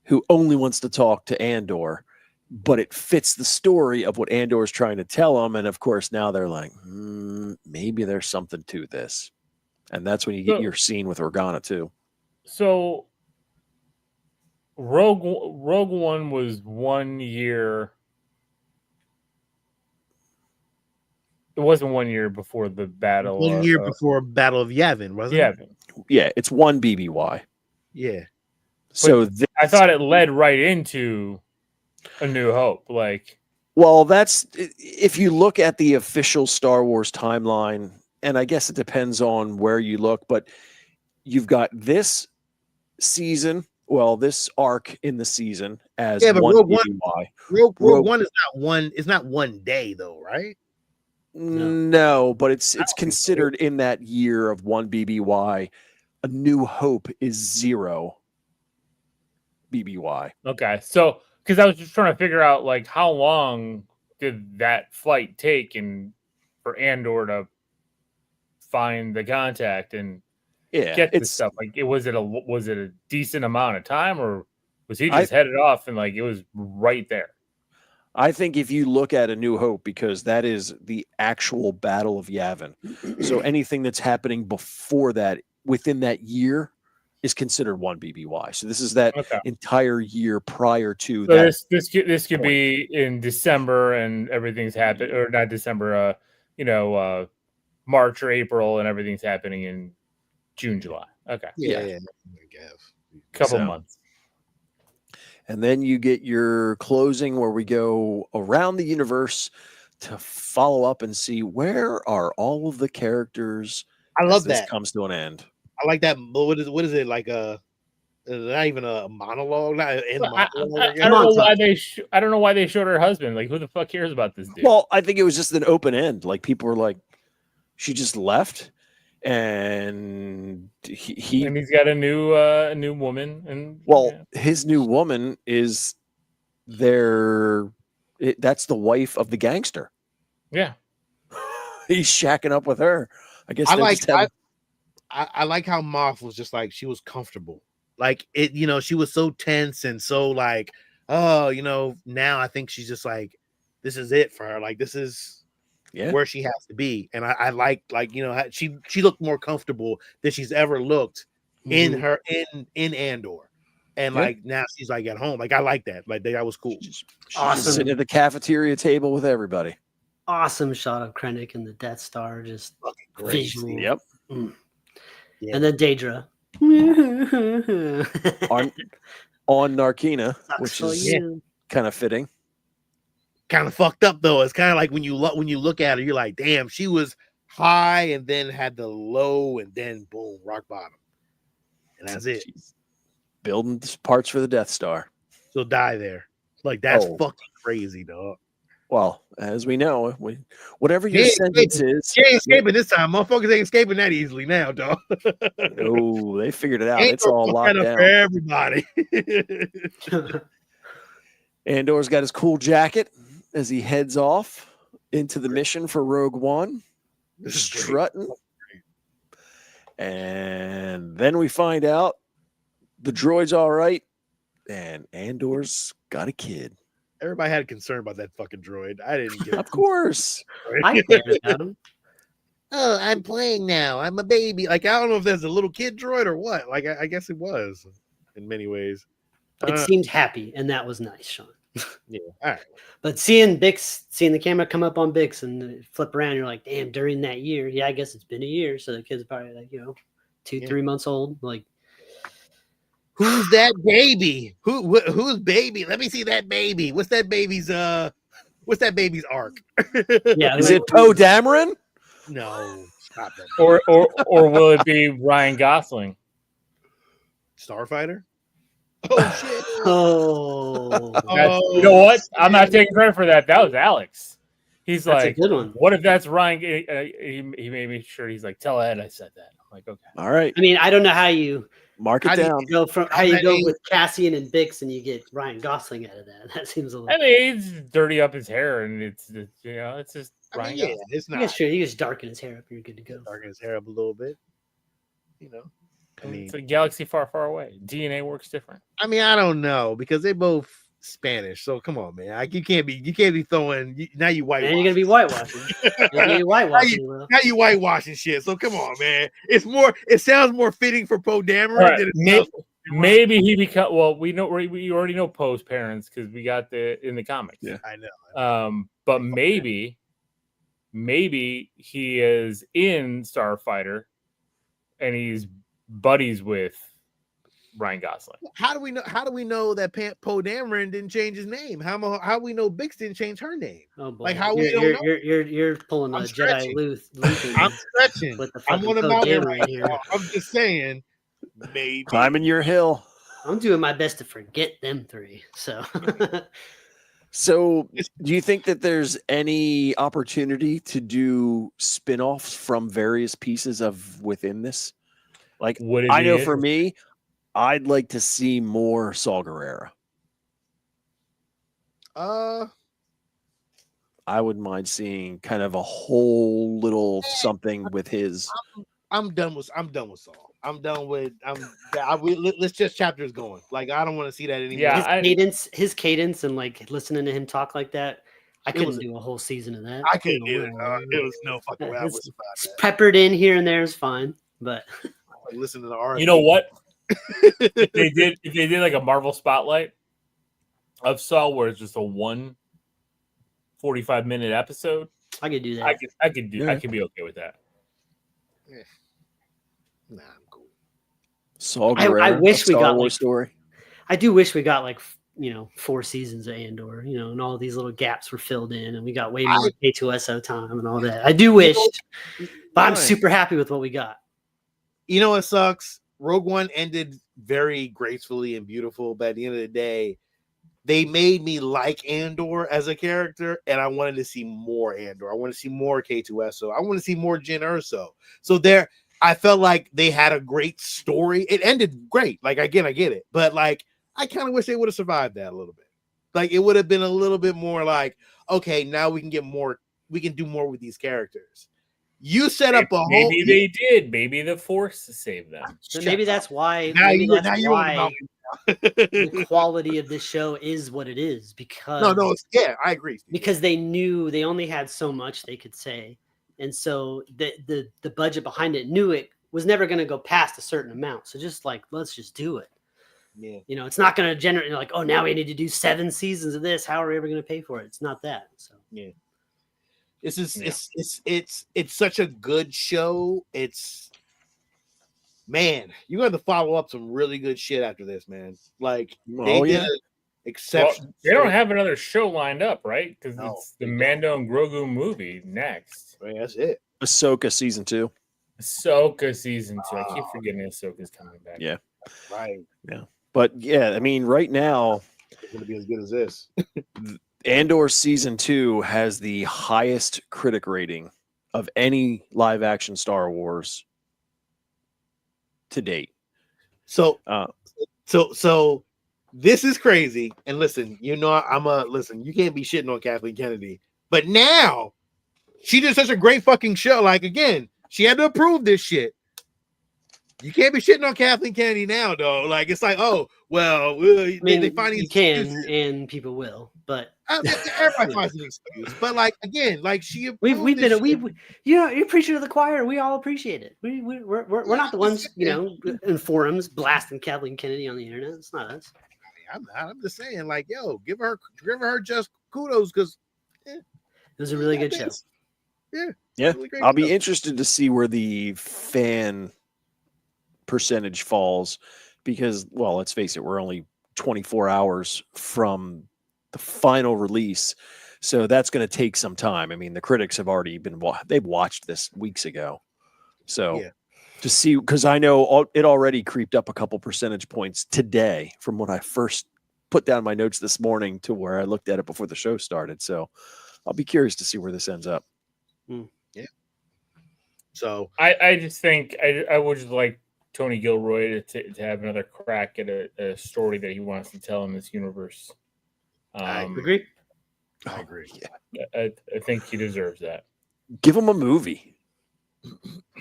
who only wants to talk to Andor, but it fits the story of what Andor is trying to tell him. And of course, now they're like, maybe there's something to this. And that's when you get your scene with Organa too. So Rogue One was 1 year. It wasn't 1 year before the battle. 1 year before Battle of Yavin, wasn't it? Yeah, it's 1 BBY. Yeah. So I thought it led right into A New Hope. Well, that's if you look at the official Star Wars timeline, and I guess it depends on where you look, but you've got this season, this arc in the season as but one BBY. Rogue One is not one. It's not 1 day though, right? No, but it's considered in that year of 1 BBY. A New Hope is 0 BBY. Okay, so because I was just trying to figure out how long did that flight take and for Andor to find the contact and get this stuff. Was it a decent amount of time, or was he just headed off and it was right there? I think if you look at A New Hope, because that is the actual Battle of Yavin, so anything that's happening before that within that year is considered 1 BBY. So this is that entire year prior to that. This could be in December and everything's happened, or not December, March or April, and everything's happening in June, July. Okay. Yeah. Couple months. And then you get your closing where we go around the universe to follow up and see where are all of the characters. I love this that. Comes to an end. I like that. But what is it like not even a monologue? Not in the monologue. I don't know why they showed her husband. Who the fuck cares about this dude? Well, I think it was just an open end. People were like, she just left, and he's got a new woman, and his new woman is that's the wife of the gangster. Yeah, he's shacking up with her. I guess I like how Moff was just she was comfortable. She was so tense and so now I think she's just this is it for her. This is where she has to be. And I like she looked more comfortable than she's ever looked in Andor. And now she's at home. I like that. That was cool. She's sitting at the cafeteria table with everybody. Awesome shot of Krennic and the Death Star, just visual. Yep. Yeah. And then Daedra on Narkina, which is kind of fitting. Kind of fucked up though. It's kind of like when you look at her, you're like, damn, she was high and then had the low and then boom, rock bottom, and that's it. She's building parts for the Death Star. She'll die there. That's fucking crazy, dog. Well, as we know, whatever your sentence is, she ain't escaping this time. Motherfuckers ain't escaping that easily now, dog. Oh, they figured it out. It's all locked down for everybody. Andor's got his cool jacket as he heads off into the mission for Rogue One, strutting. And then we find out the droid's all right, and Andor's got a kid. Everybody had a concern about that fucking droid. I didn't get it. Of course. I cared about him. Oh, I'm playing now. I'm a baby. I don't know if there's a little kid droid or what. I guess it was in many ways. It seemed happy, and that was nice, Sean. Yeah. All right. But seeing the camera come up on Bix and flip around, you're like, damn, during that year. Yeah, I guess it's been a year. So the kid's probably like, 2-3 months old. Like, who's that baby? Who's baby? Let me see that baby. What's that baby's arc? Yeah, Is it Poe Dameron? No, stop that. Or will it be Ryan Gosling? Starfighter? Oh shit. Oh, You know what? I'm not taking credit for that. That was Alex. He's that's like, a good one. what if that's Ryan? He made me sure. He's like, tell Ed I said that. I'm like, okay. All right. I mean, I don't know how you Mark it down. go with Cassian and Bix and you get Ryan Gosling out of that. That seems a little. I mean, he's dirty up his hair, and it's just Ryan Gosling. It's not. Yeah, sure. You just darken his hair up, and you're good to go. Darken his hair up a little bit. I mean, it's a galaxy far, far away. DNA works different. I mean, I don't know because they both Spanish. So come on, man. Like, you can't be throwing. Now you whitewashing. And you're gonna be whitewashing. Now you whitewashing shit. So come on, man. It sounds more fitting for Poe Dameron Right. than it does. Maybe he become. Well, we already know Poe's parents because we got in the comics. Yeah, I know. But maybe he is in Starfighter, and he's buddies with Ryan Gosling. How do we know that Poe Dameron didn't change his name? How we know Bix didn't change her name? Oh boy. Like how we don't know? You're pulling a Jedi Luth. I'm stretching. With the I'm fucking on a Poe mountain Dameron right here. now. I'm just saying, maybe climbing your hill. I'm doing my best to forget them three. So So do you think that there's any opportunity to do spin-offs from various pieces of within this? Like, I know for me, I'd like to see more Saul Guerrero. I wouldn't mind seeing kind of a whole little something with his. I'm done with Saul. Let's just chapters going. Like, I don't want to see that anymore. Yeah, his cadence and like listening to him talk like that. I couldn't do a whole season of that. I couldn't do it. It was no fucking way. Peppered in here and there is fine, but like, listen to the R. You know what? if they did like a Marvel spotlight of Saul, where it's just a 45-minute episode, I could do that. I could be okay with that. Yeah. Nah, I'm cool. Saul Guerrero, I wish we got Wars story. I do wish we got like 4 seasons of Andor, and all these little gaps were filled in, and we got way more K2SO time and all that. I do wish, but I'm super happy with what we got. You know what sucks? Rogue One ended very gracefully and beautiful, but at the end of the day, they made me like Andor as a character, and I wanted to see more Andor. I want to see more K2SO. I want to see more Jyn Erso. So I felt like they had a great story. It ended great. Like, again, I get it, but like, I kind of wish they would have survived that a little bit. Like, it would have been a little bit more like, okay, now we can get more. We can do more with these characters. You set up a whole. Maybe they did. Maybe the Force saved them. So maybe that's why. The quality of this show is what it is because I agree. Because they knew they only had so much they could say, and so the budget behind it knew it was never going to go past a certain amount. So just like, let's just do it. Yeah, it's not going to generate like, oh, now we need to do 7 seasons of this. How are we ever going to pay for it? It's not that. So yeah. It's such a good show. Man, you're going to follow up some really good shit after this, man. Like, they did an exception. Well, they don't have another show lined up, right? Because it's the Mando and Grogu movie next. Right, that's it. Ahsoka season 2. Ahsoka season 2. I keep forgetting Ahsoka's coming back. Yeah. Right. Yeah. But yeah, I mean, right now it's going to be as good as this. Andor season 2 has the highest critic rating of any live action Star Wars to date. So this is crazy. And listen, you can't be shitting on Kathleen Kennedy, but now she did such a great fucking show. Like, again, she had to approve this shit. You can't be shitting on Kathleen Kennedy now, though. Like, it's like, oh, well, they find you can, and people will, but everybody finds an excuse. But like, again, like you're preaching to the choir. We all appreciate it. We're not the ones in forums blasting Kathleen Kennedy on the internet. It's not us. I'm not. I'm just saying, like, yo, give her just kudos because it was a really good show. Yeah, really I'll be interested to see where the fan percentage falls because, well, let's face it, we're only 24 hours from the final release, so that's going to take some time. I mean, the critics have already they've watched this weeks ago, so to see, because I know it already creeped up a couple percentage points today from when I first put down my notes this morning to where I looked at it before the show started. So I'll be curious to see where this ends up. Yeah. So I just think I would just like Tony Gilroy to have another crack at a story that he wants to tell in this universe. I agree. I agree. Yeah. I think he deserves that. Give him a movie.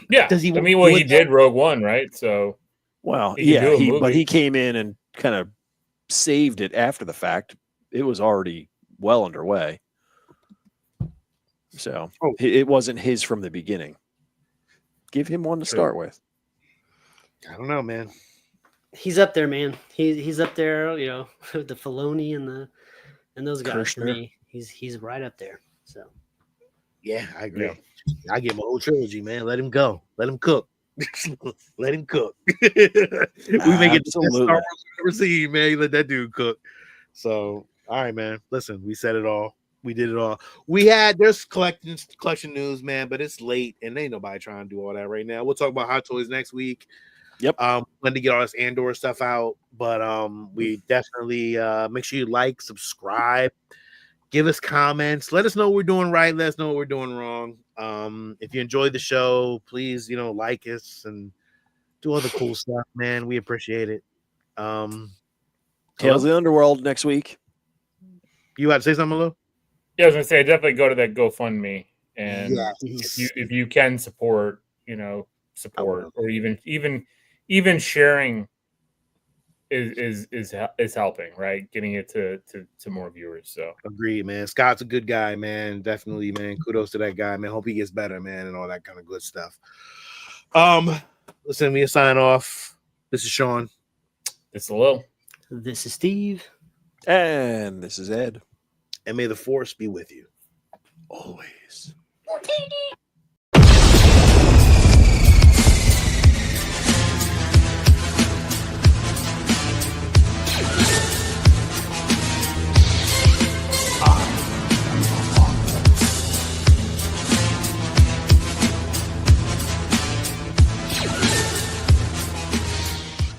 Yeah. Does he? He did Rogue One, right? So, well, but he came in and kind of saved it after the fact. It was already well underway. So it wasn't his from the beginning. Give him one to start with. I don't know, man. He's up there, man. He's up there, you know, the Filoni and those guys. Kirshner. For me, he's right up there. So yeah, I agree. Yeah. I give him a whole trilogy, man. Let him go. Let him cook. Let him cook. We make it the best Star Wars we've ever seen, man. Let that dude cook. So, all right, man. Listen, we said it all. We did it all. There's collection news, man, but it's late and ain't nobody trying to do all that right now. We'll talk about Hot Toys next week. Yep. When to get all this Andor stuff out, but we definitely make sure you like, subscribe, give us comments, let us know what we're doing right, let us know what we're doing wrong. If you enjoyed the show, please, like us and do all the cool stuff, man. We appreciate it. Tales of the Underworld next week. You had to say something, Lou? Yeah, I was gonna say definitely go to that GoFundMe and if you can support, support or even sharing is helping, right? Getting it to more viewers. So agreed, man. Scott's a good guy, man. Definitely, man. Kudos to that guy, man. Hope he gets better, man, and all that kind of good stuff. Listen, me sign off. This is Sean. This is Lil. This is Steve. And this is Ed. And may the force be with you. Always.